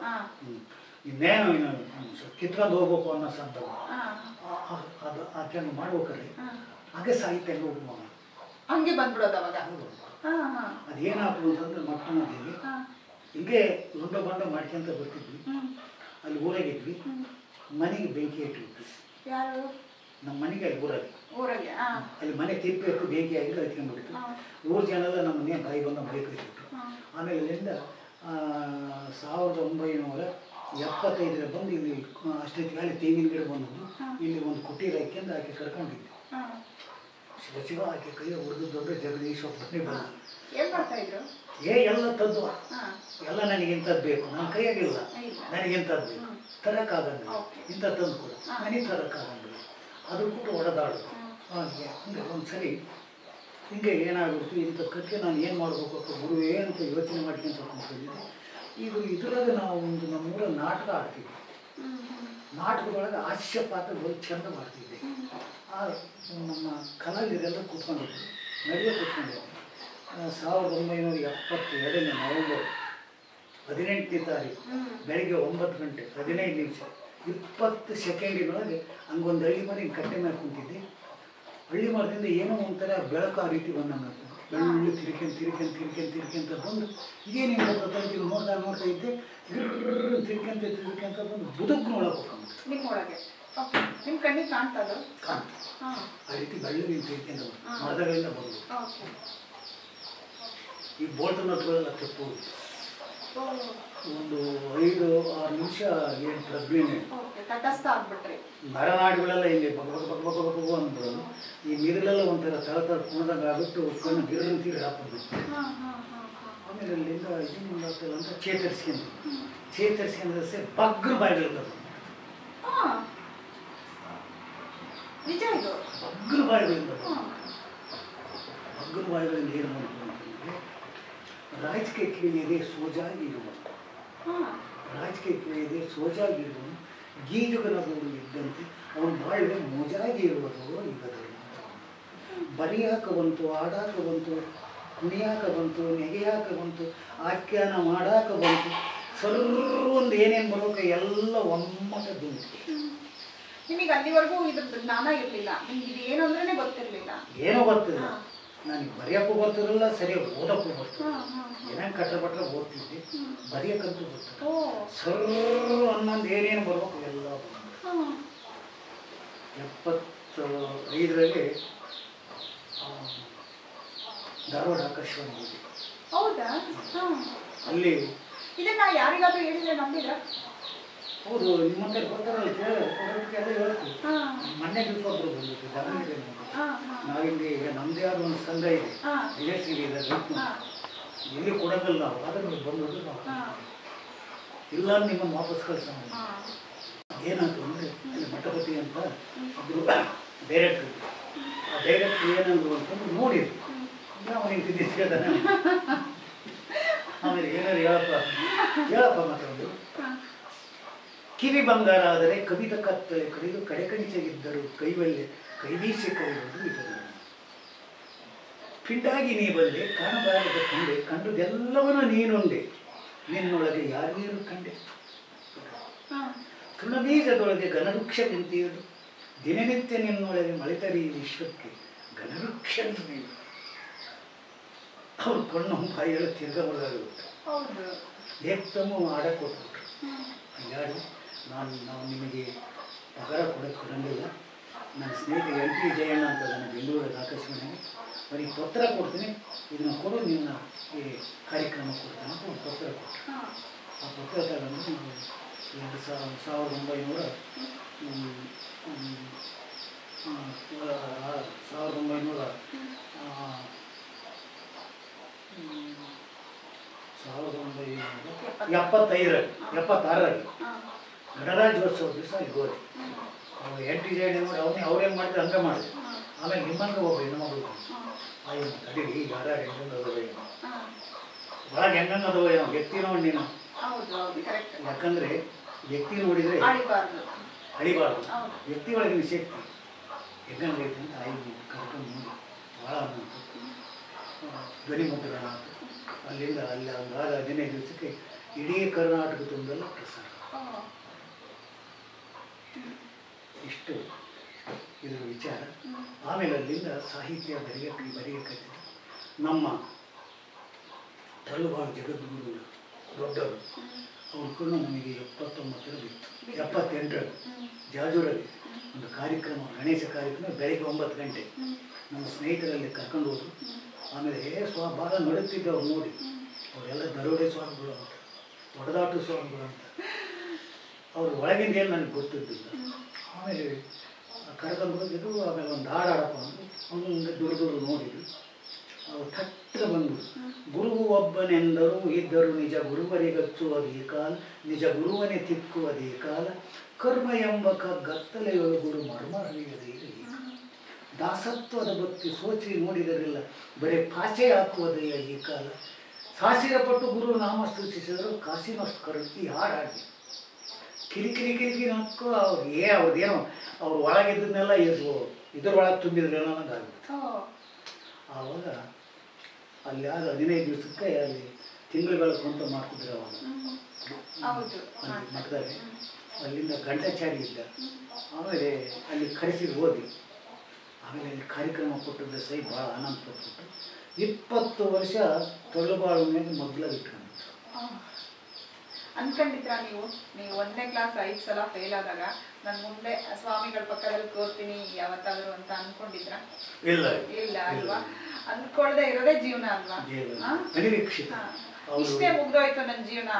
ಇನ್ನೇನು ಇನ್ನು ಕಿತ್ಕೊಂಡು ಹೋಗ್ಬೇಕು ಅನ್ನೋ ಸಂದರ್ಭ ಅದು ಆಚರಣೆ ಮಾಡ್ಬೇಕಾದ್ರೆ ಹಾಗೆ ಸಾಹಿತ್ಯ ಹೋಗುವ ಹಂಗೆ ಬಂದ್ಬಿಡೋದು ಅವಾಗ. ಅದೇನಾಗ್ತದೆ ಅಂತಂದ್ರೆ ಮಕ್ಕಳಲ್ಲಿ ಹಿಂಗೆ ಲುಂಡ ಬಂಡ ಮಾಡ್ಕೊಂತ ಬರ್ತಿದ್ವಿ. ಅಲ್ಲಿ ಊರಾಗಿದ್ವಿ, ಮನೆಗೆ ಬೆಂಕಿ ಇಟ್ಟಿದ್ವಿ. ಯಾರು? ನಮ್ಮ ಮನೆಗೆ ಅಲ್ಲಿ ಊರಾಗಿ ಅಲ್ಲಿ ಮನೆ ತಿಪ್ಪಿ ಎತ್ತು ಬೆಂಕಿ ಆಗಿದ್ದು ಹತ್ಕೊಂಡ್ಬಿಟ್ಟಿತ್ತು. ಊರು ಜನ ಎಲ್ಲ ನಮ್ಮನ್ನೇ ಬಾಯಿ ಬಂದ ಬೈಕಿಟ್ಬಿಟ್ಟು ಆಮೇಲೆ ಅಲ್ಲಿಂದ 1975 ಬಂದು ಇಲ್ಲಿ ಅಷ್ಟೊತ್ತಿಗೆ ಅಲ್ಲಿ ತೆಂಗಿನ ಗಿಡ ಬಂದದ್ದು. ಇಲ್ಲಿ ಒಂದು ಕುಟೀರ ಹಾಕ್ಯಂದು ಆಕೆ ಕರ್ಕೊಂಡಿದ್ದೆ. ಶಿವ ಆಕೆ ಕೈ ಹೊಡೆದು ದೊಡ್ಡ ಜಗದೀಶ್ ಒಬ್ಬನೇ ಬಂದ. ಎಲ್ಲ ತದ್ದು ಎಲ್ಲ ನನಗಿಂಥದ್ದು ಬೇಕು, ನನ್ನ ಕೈಯಾಗಿಲ್ಲ, ನನಗಿಂಥದ್ದು ಬೇಕು, ತರಕ್ಕಾಗಂಗಿಲ್ಲ, ಇಂಥ ತಂದು ಕೂಡ ನನಗೆ ತರಕ್ಕಾಗಂಗಿಲ್ಲ, ಅದು ಬಿಟ್ಟು ಹೊಡೆದಾಡೋದು. ಹಾಗೆ ಅಂದರೆ ಒಂದ್ಸರಿ ಹಿಂಗೆ ಏನಾಗ್ಬಿಡ್ತು, ಇಂಥ ಕಟ್ಟಿಗೆ ನಾನು ಏನು ಮಾಡಬೇಕು ಗುರುವೇ ಅಂತ ಯೋಚನೆ ಮಾಡ್ಕೊಂತ ಕೂತ್ಕೊಂಡಿದ್ದೆ. ಇದರಾಗ ನಾವು ಒಂದು ನಮ್ಮೂರ ನಾಟಕ ಆಡ್ತಿದ್ವಿ. ನಾಟಕದೊಳಗೆ ಹಾಸ್ಯ ಪಾತ್ರಗಳು ಚೆಂದ ಮಾಡ್ತಿದ್ದೆ. ನಮ್ಮ ಕಲಾವಿದರೆಲ್ಲ ಕೂತ್ಕೊಂಡಿದ್ವಿ, ನಡೆಯೋ ಕೂತ್ಕೊಂಡಿದ್ದೆ. 1972 ನವೆಂಬರ್ 18ನೇ ತಾರೀಕು ಬೆಳಗ್ಗೆ 9 ಗಂಟೆ 15 ನಿಮಿಷ 20 ಸೆಕೆಂಡಿನೊಳಗೆ ಹಂಗೊಂದು ಹಳ್ಳಿ ಮರ ಹಿಂಗೆ ಕಟ್ಟೆ ಮೇಲೆ ಕುಂತಿದ್ದೆ. ಹಳ್ಳಿ ಮರದಿಂದ ಏನೋ ಒಂಥರ ಬೆಳಕು ಆ ರೀತಿ ಬಂದಂಗೆ ಬೆಳ್ಳು ತಿರ್ಕೊಂತ ಬಂದು ಇದೇನು ಹಿಂಗೆ ಬರ್ತದೆ ನೋಡ್ತಾ ಇದ್ದೆ. ತಿರ್ಕೊಂತ ಬಂದು ಬದುಕ್ನೊಳಗೆ ಹೋಗ್ಕೊಂಡು ನಿಮ್ಮೊಳಗೆ ನಿಮ್ಮ ಕಣ್ಣಿಗೆ ಕಾಣ್ತದ ಆ ರೀತಿ ಬೆಳ್ಳು ನಿಂತು ತಿರ್ಕೊಂಡ ಮರದಗಳಿಂದ ಬಂದು ಈ ಬೋಲ್ಟ್ ನಟ್ಗಳೆಲ್ಲ ತಪ್ಪು ಒಂದು 5-6 ನಿಮಿಷ ಏನು ಪ್ರಜ್ಞೆ ತಟಸ್ಥ ಆಗ್ಬಿಟ್ರಿ. ನರನಾಡಿಗಳೆಲ್ಲ ಹಿಂಗೆ ಬಗ್ ಅಂದ್ಬಿಡೋದು. ಈ ನೀರಲ್ಲೆಲ್ಲ ಒಂಥರ ತಳ ಕುಣದಂಗೆ ಆಗ್ಬಿಟ್ಟು ಕಣ್ಣು ಗಿರಂತೀರಿ ಹಾಕ್ಬಿಡ್ಬೇಕು. ಆಮೇಲೆ ಅಲ್ಲಿಂದ ಇದನ್ನು ಆಗ್ತಲ್ಲ ಅಂತ ಚೇತರಿಸ್ಕೊಂಡ್ರೆ ಬಗ್ಗರು ಬಾಯಿಗಳಿರ್ತದೆ. ನಿಜ ಇದು ಬಗ್ಗರು ಬಾಯಿಗಳಿಂದ ಏನು ಮಾಡ್ಬೋದು ಅಂತಂದರೆ ರಾಜಕೀಯ ಕೇಳಿದೆ ಸೋಜಾಗಿರುವನು ಗೀಜುಗನಗಳು ಇದ್ದಂತೆ ಅವನು ಬಾಳ್ವೆ ಮೋಜಾಗಿ ಇರುವುದು ಯುಗದಲ್ಲಿ. ಬರಿಯಾಕ ಬಂತು, ಆಡಾಕ ಬಂತು, ಕುಣಿಯಾಕ ಬಂತು, ನೆಗೆಯಾಕ ಬಂತು, ಆಖ್ಯಾನ ಮಾಡಾಕ ಬಂತು, ಒಂದು ಏನೇನು ಬರೋಕ ಎಲ್ಲ ಒಮ್ಮೆ ಬಂತು. ನಿಮಗೆ ಅಲ್ಲಿವರೆಗೂ ಇದ್ರದ್ದು ಜ್ಞಾನ ಇರಲಿಲ್ಲ, ನಿಮ್ಗೆ ಇದು ಏನು ಅಂದ್ರೇ ಗೊತ್ತಿರಲಿಲ್ಲ. ಏನೋ ಗೊತ್ತಿಲ್ಲ, ನನಗೆ ಬರೆಯೋಕ್ಕೂ ಗೊತ್ತಿರಲಿಲ್ಲ, ಸರಿಯಾಗಿ ಓದೋಕ್ಕೂ ಗೊತ್ತಿಲ್ಲ. ಏನೇನು ಕಟ್ಟಬಟ್ರೆ ಓದ್ತಿದ್ದೆ, ಬರೆಯೋಕ್ಕಂತೂ ಗೊತ್ತಿಲ್ಲ. ಹನ್ನೊಂದು ಏನೇನು ಬರ್ಬೇಕು ಎಲ್ಲ ಬಂತು. 75ರಲ್ಲಿ ಧಾರವಾಡ ಆಕಾಶವಾಣಿ ಹೋಗಿ. ಹೌದಾ? ಅಲ್ಲಿ ಇದನ್ನ ಯಾರಿಗಾದ್ರೂ ಹೇಳಿದ್ರೆ ನಂಬಿದ್ರ? ಹೌದು, ನಿಮ್ಮ ಹತ್ರ ಬರ್ತಾರಲ್ಲ ಎಲ್ಲ ಹೇಳ್ತೀವಿ. ಮೊನ್ನೆ ದಿವಸೊಬ್ಬರು ಬಂದಿತ್ತು ದಾವಣಗೆರೆ. ನಾವಿಲ್ಲಿ ನಮ್ಮದೇ ಆದ ಒಂದು ಸಂಘ ಇದೆ, ರಿಜಿಸ್ಟ್ರಿ ಇದೆ, ಎಲ್ಲಿ ಕೊಡೋದಿಲ್ಲ ನಾವು. ಆದರೆ ನೀವು ಬಂದೋದು ನಾವು ಇಲ್ಲ ನಿಮ್ಮನ್ನು ವಾಪಸ್ ಕಳ್ಸೋಣ. ಏನಾಯ್ತು ಅಂದರೆ ಅಲ್ಲಿ ಮಠಪತಿ ಅಂತ ಒಬ್ಬರು ಡೈರೆಕ್ಟ್ರ್ ಇದ್ದರು. ಆ ಡೈರೆಕ್ಟ್ರ್ ಏನಂದ್ರು ಅಂತಂದು ನೋಡಿದ್ರು. ಅವನಿಗೆ ತಿದ್ದಿಸ್ಕೊಳ್ತಾನೆ. ಆಮೇಲೆ ಏನಾದ್ರು ಹೇಳಪ್ಪ ಮಾತಾಡೋದು. ಕಿವಿ ಬಂಗಾರ ಆದರೆ ಕವಿದ ಕತ್ತಲೆ ಕಡಿದು ಕಡೆಕಂಚೆಗಿದ್ದರು ಕೈಬೀಸಿ ಕೈಗೊಂಡು ಇದ್ದರು. ಪಿಂಡಾಗಿ ನೀ ಬಂದೆ ಕಾಣಬಾರದ ಕಂಡೆ, ಕಂಡುದೆಲ್ಲವನ್ನೂ ನೀನುಂಡೆ, ನಿನ್ನೊಳಗೆ ಯಾರಿಗೇನು ಕಂಡೆ. ತೃಣಬೀಜದೊಳಗೆ ಘನವೃಕ್ಷ ನಿಂತಿರುವುದು, ದಿನನಿತ್ಯ ನಿನ್ನೊಳಗೆ ಮಳೆತರಿ ವಿಶ್ವಕ್ಕೆ ಘನವೃಕ್ಷ ನೀನು. ಅವ್ರು ಕಣ್ಣು ಬಾಯಿಗೆಲ್ಲ ತಿರ್ಗಬಾರ್ದಾಗುತ್ತೆ. ಏಕ್ತಮು ಆಡಕ್ಕೆ ಕೊಟ್ಬಿಟ್ರು. ಯಾರು ನಾವು ನಿಮಗೆ ಪಗಾರ ಕೊಡೋಕ್ಕೆ ಕೊಡಂಗಿಲ್ಲ. ನನ್ನ ಸ್ನೇಹಿತ LP ಜಯಣ್ಣ ಅಂತ ನನ್ನ ಬೆಂಗಳೂರಲ್ಲಿ ಆಕಾಶವಾಣಿಗೆ ಅವರಿಗೆ ಪತ್ರ ಕೊಡ್ತೀನಿ, ಇದನ್ನು ಕೊಡು, ನಿನ್ನ ಈ ಕಾರ್ಯಕ್ರಮ ಕೊಡ್ತಾನೆ ಅಂತ ಒಂದು ಪತ್ರ ಕೊಟ್ಟರು. ಆ ಪತ್ರ ತಗೊಂಡು ನಾವು 1972 1972 1975 ಗಣರಾಜ್ಯೋತ್ಸವ ದಿವಸ ಅಲ್ಲಿ ಹೋದೆ. ಅವ್ರು ಎಂಟ್ರಿ ಜೈಡ್ ನೋಡಿ ಅವ್ರೇನು ಮಾಡಿದ್ರೆ ಹಂಗೆ ಮಾಡಿದೆ. ಆಮೇಲೆ ನಿಮ್ಮಂಗೆ ಒಬ್ಬ ಹೆಣ್ಮಗಳು ಅಯ್ಯೋ ತಡೀರಿ ಯಾರು ಹೆಂಗಂಗೆ ಅದಾವ ಏನೋ ಒಳಗೆ ಹೆಂಗಂಗೆ ಅದಾವ ಏನೋ ವ್ಯಕ್ತಿ ನೋಡಿ ನೀನು. ಯಾಕಂದರೆ ವ್ಯಕ್ತಿ ನೋಡಿದರೆ ಅಳಿಬಾರ್ದು. ವ್ಯಕ್ತಿ ಒಳಗಿನ ಶಕ್ತಿ ಹೆಂಗಂಗೈತೆ ಅಂತ ಆಯ್ತು ಕರ್ಕೊಂಡು ನೋಡಿ ಭಾಳ ಧ್ವನಿ ಮುದ್ರಣ ಆಯಿತು. ಅಲ್ಲಿಂದ ಅಲ್ಲಿ ಒಂದಾದ 15 ದಿವಸಕ್ಕೆ ಇಡೀ ಕರ್ನಾಟಕ ತುಂಬೆಲ್ಲ ಪ್ರಸಾರ. ಇಷ್ಟು ಇದರ ವಿಚಾರ. ಆಮೇಲೆ ಅಲ್ಲಿಂದ ಸಾಹಿತ್ಯ ಬರೆಯಕ್ಕೆ ನಮ್ಮ ತಳುವಾಳು ಜಗದ್ಗುರುಗಳು ದೊಡ್ಡವರು ಅವ್ರ ಕೂಡ ನಮಗೆ 79 ಬಿತ್ತು. 78 ಜಾಜೂರಲ್ಲಿ ಒಂದು ಕಾರ್ಯಕ್ರಮ, ಗಣೇಶ ಕಾರ್ಯಕ್ರಮ ಬೆಳಗ್ಗೆ 9 ಗಂಟೆ ನಮ್ಮ ಸ್ನೇಹಿತರಲ್ಲಿ ಕರ್ಕೊಂಡು ಹೋದ್ರು. ಆಮೇಲೆ ಭಾಳ ನಡುತ್ತಿದ್ದವ್ರು ನೋಡಿ ಅವರೆಲ್ಲ ದರೋಡೆ ಸ್ವಾಮಿಗಳು ಅಂತ, ಒಡೆದಾಟ ಸ್ವಾಮಿಗಳು ಅಂತ. ಅವ್ರ ಒಳಗಿಂದ ಏನು ನನಗೆ ಗೊತ್ತಿದ್ದಿಲ್ಲ. ಆಮೇಲೆ ಕರ್ಕೊಂಡು ಹೋಗಿದ್ದು. ಆಮೇಲೆ ಒಂದು ಹಾಡಾಡಪ್ಪ ಅಂದರು. ಹಂಗೆ ದೂರ ನೋಡಿದ್ರು. ಅವ್ರು ಥಟ್ಟ ಬಂದರು. ಗುರುವು ಒಬ್ಬನೆಂದರು ಇದ್ದರು ನಿಜ ಗುರುವರಿಗಚ್ಚುವುದೇ ಕಾಲ, ನಿಜ ಗುರುವನೇ ತಿಕ್ಕುವುದೇ ಕಾಲ, ಕರ್ಮ ಎಂಬ ಗತ್ತಲೆಯೊಳು ಗುರು ಮರ್ಮರಿಯದೇ ಇರಲಿ, ದಾಸತ್ವದ ಭಕ್ತಿ ಸೋಚಿ ನೋಡಿದರಿಲ್ಲ ಬರೀ ಪಾಚೆ ಹಾಕುವುದಯ್ಯ ಈ ಕಾಲ, ಸಾಸಿರಪಟ್ಟು ಗುರು ನಾಮ ಸ್ತುತಿಸಿದರು ಕಾಸಿನಷ್ಟು ಕರು. ಈ ಹಾಡಾಡಿ ಕಿರಿಕಿರಿ ನಕ್ಕು ಅವ್ರದ್ದೇನೋ ಅವ್ರು ಒಳಗಿದ್ದನ್ನೆಲ್ಲ ಇದ್ರೊಳಗೆ ತುಂಬಿದ್ರೇನೋ ಅನ್ನೋದು ಆಗ್ಬಿಟ್ಟು. ಆವಾಗ ಅಲ್ಲಿ ಆದ 15 ದಿವಸಕ್ಕೆ ಅಲ್ಲಿ ತಿಂಗಳುಗಳ ಕೊಂತ ಮಾಡ್ತಿದ್ರು ಅವಾಗ ಮಠದಲ್ಲಿ. ಅಲ್ಲಿಂದ ಗಂಟಾಚಾರಿ ಇದ್ದ. ಆಮೇಲೆ ಅಲ್ಲಿ ಕರೆಸಿಗೆ ಹೋದಿ. ಆಮೇಲೆ ಅಲ್ಲಿ ಕಾರ್ಯಕ್ರಮ ಕೊಟ್ಟಿದ್ದ ಸೈ ಭಾಳ ಆನಂದ ಪಟ್ಬಿಟ್ಟು 20 ವರ್ಷ ತೊಳ್ಳುಬಾಳು ಮೇಲೆ ಮಗ್ಲಾಗ ಇಟ್ಕೊಂಡು ಅನ್ಕೊಂಡಿದ್ರ ನೀವು 1ನೇ ಕ್ಲಾಸ್ 5 ಸಲ ಫೇಲ್ ಆದಾಗ ನಾನು ಮುಂದೆ ಸ್ವಾಮಿಗಳ ಪಕ್ಕದಲ್ಲಿ ಕೂರ್ತೀನಿ ಯಾವತ್ತಾದ್ರು ಅಂತ ಅನ್ಕೊಂಡಿದ್ರ? ಇಲ್ಲ ಅಲ್ವಾ? ಅನ್ಕೊಳ್ದೆ ಇರೋದೇ ಜೀವನ ಅಲ್ವಾ? ಇಷ್ಟೇ ಮುಗ್ದೋಯ್ತು ನನ್ನ ಜೀವನ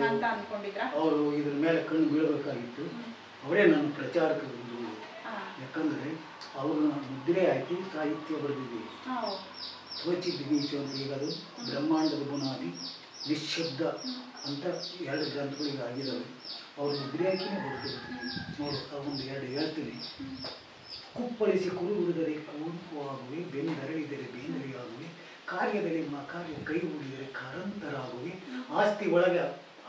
ಅಂತ ಅನ್ಕೊಂಡಿದ್ರ? ಅವರು ಇದ್ರ ಮೇಲೆ ಕಣ್ಣು ಬೀಳಬೇಕಾಗಿತ್ತು. ಅವರೇ ನನ್ನ ಪ್ರಚಾರಕರು. ಯಾಕಂದ್ರೆ ಅವ್ರನ್ನ ಮುದ್ರೆ ಹಾಕಿ ಸಾಹಿತ್ಯ ಬರೆದಿದ್ದೀವಿ. ಸ್ವಚಿತ್ ಬೀಚ ಅಂತ ಈಗ ಅದು ಬ್ರಹ್ಮಾಂಡದ ಬುನಾದಿ, ನಿಶ್ಶಬ್ದ ಅಂತ 2 ಗ್ರಂಥಗಳಿಗೆ ಆಗಿದ್ದಾವೆ. ಅವ್ರು ಮುದ್ರೆ ಹಾಕಿನೇ ಬರ್ತಿದ್ರು. ನೋಡು ಒಂದು 2 ಹೇಳ್ತೀನಿ. ಕುಪ್ಪಳಿಸಿ ಕುರುಗುಡಿದರೆ ಕುರುಪುವಾಗುವೆ, ಬೆಂದರಳಿದರೆ ಬೇಂದರಿಯಾಗುವೆ, ಕಾರ್ಯದಲ್ಲಿ ಕಾರ್ಯ ಕೈ ಉಳಿದರೆ ಕಾರಂತರಾಗುವೆ,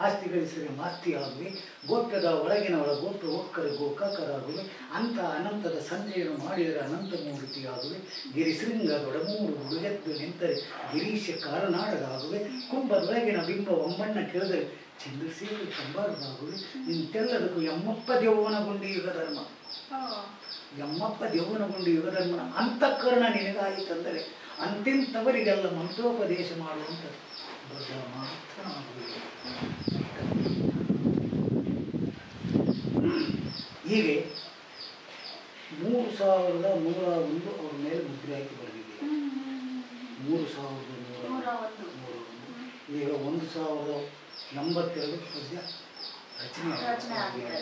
ಆಸ್ತಿ ಗಳಿಸಿದರೆ ಮಾಸ್ತಿ ಆಗುವೆ, ಗೋಪ್ಯದ ಒಳಗಿನ ಗೋಪ್ಯ ಒಕ್ಕರ ಗೋಕಾಕರಾಗುವೆ, ಅಂತ ಅನಂತದ ಸಂಜೆಯನ್ನು ಮಾಡಿದರೆ ಅನಂತ ಮೂರ್ತಿಯಾಗುವೆ, ಗಿರಿಶೃಂಗದೊಡಮೂರು ಉಳಿದೆದ್ದು ನಿಂತರೆ ಗಿರೀಶ ಕಾರನಾಡರಾಗುವೆ, ಕುಂಭದೊಳಗಿನ ಬಿಂಬ ಒಮ್ಮಣ್ಣ ಕೇಳಿದರೆ ಚಂದ್ರಶೇಖರ ಕಂಬಾರರಾಗುವೆ, ಇಂತೆಲ್ಲದಕ್ಕೂ ಎಮ್ಮಪ್ಪ ದೇವನಗೊಂಡು ಯುಗ ಧರ್ಮ, ಎಮ್ಮಪ್ಪ ದೇವನಗೊಂಡು ಯುಗ ಧರ್ಮನ ಅಂತಃಕರಣ ನಿನಗಾಯಿತಂದರೆ ಅಂತಿಂತವರಿಗೆಲ್ಲ ಮಂತ್ರೋಪದೇಶ ಮಾಡುವಂಥ ದೊಡ್ಡ ಮಾತನಾಗುವೆ. ಹೀಗೆ 3101 ಅವ್ರ ಮೇಲೆ ಮುದ್ರೆ ಹಾಕಿ ಬರೆದಿದೆ. 3101. ಈಗ 1082 ಪದ್ಯ ರಚನೆ ಆಗಿದೆ.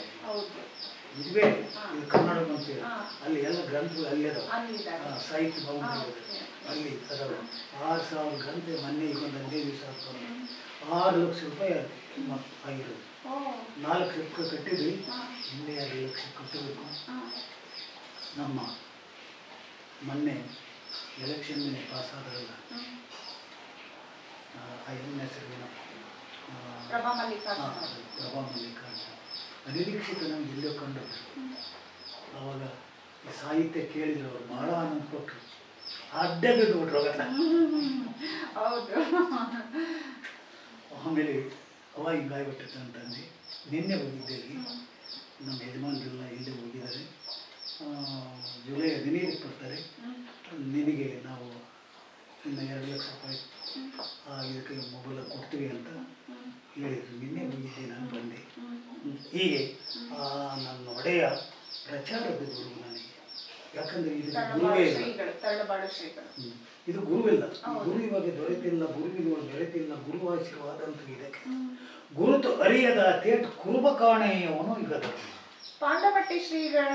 ಇದುವೇ ಇದು ಕನ್ನಡ ಅಂತೇಳಿ ಅಲ್ಲಿ ಎಲ್ಲ ಗ್ರಂಥಗಳು ಅಲ್ಲಿ ಅದಾವ. ಸಾಹಿತ್ಯ ಭವನ ಅಲ್ಲಿ ಅದಾವ. 6000 ಗ್ರಂಥ. ಮೊನ್ನೆ ಈಗ ಒಂದು 15 ದಿವಸ ಆಗ್ತದೆ. 6 ಲಕ್ಷ ರೂಪಾಯಿ ಆಗಿರೋದು. 4 ಲಕ್ಷ ಕಟ್ಟಿದ್ವಿ. ಇನ್ನೇ 2 ಲಕ್ಷ ಕಟ್ಟಬೇಕು. ನಮ್ಮ ಮೊನ್ನೆ ಎಲೆಕ್ಷನ್ ಪಾಸ್ ಆದ್ರಲ್ಲ, ಆ ಎಮ್ಮೆ ಹೆಸರು ಪ್ರಭಾ ಮಲ್ಲಿಕಾರ್ಜುನ ಅನಿರೀಕ್ಷಿತ ನಮ್ಗೆ ಎಲ್ಲೋ ಕಂಡರು. ಆವಾಗ ಈ ಸಾಹಿತ್ಯ ಕೇಳಿದ್ರು. ಅವ್ರು ಭಾಳ ಆನಂದ ಕೊಟ್ಟರು. ಅಡ್ಡ ಬಿದ್ದುಬಿಟ್ರು ಅವೆಲ್ಲ. ಆಮೇಲೆ ಅವಾಗ ಹಿಂಗಾಗ್ಬಿಟ್ಟಿತ್ತು ಅಂತಂದು ನಿನ್ನೆ ಹೋಗಿದ್ದೇವೆ. ನಮ್ಮ ಯಜಮಾನರೆಲ್ಲ ಇಲ್ಲೇ ಹೋಗಿದ್ದಾರೆ. ಜುಲೈ 15 ಬರ್ತಾರೆ. ನಿನಗೆ ನಾವು ಇನ್ನು 2 ಲಕ್ಷ ರೂಪಾಯಿ ಇದಕ್ಕೆ ಮೊಬೈಲ್ ಕೊಡ್ತೀವಿ ಅಂತ ಹೇಳಿದ್ರು. ನಿನ್ನೆ ಹೋಗಿದ್ದೆ, ನಾನು ಬಂದೆ. ಹೀಗೆ ನನ್ನ ಒಡೆಯ ಪ್ರಚಾರದ ಗುರು ನನಗೆ. ಯಾಕಂದರೆ ಇದು ಗುರುವೇ ಇಲ್ಲ. ಇದು ಗುರುವಿಲ್ಲ. ಗುರು ಇವಾಗ ದೊರೆತಿಲ್ಲ, ಗುರುವಿನ ದೊರೆತಿಲ್ಲ. ಗುರು ಆಶೀರ್ವಾದ ಅಂತ ಇದಕ್ಕೆ ಗುರುತು ಅರಿಯದ ತೇಟ್ ಕುರುಬ ಕಾಣೆಯವನು ಈಗ ಪಾಂಡವಟ್ಟಿ ಶ್ರೀಗಳ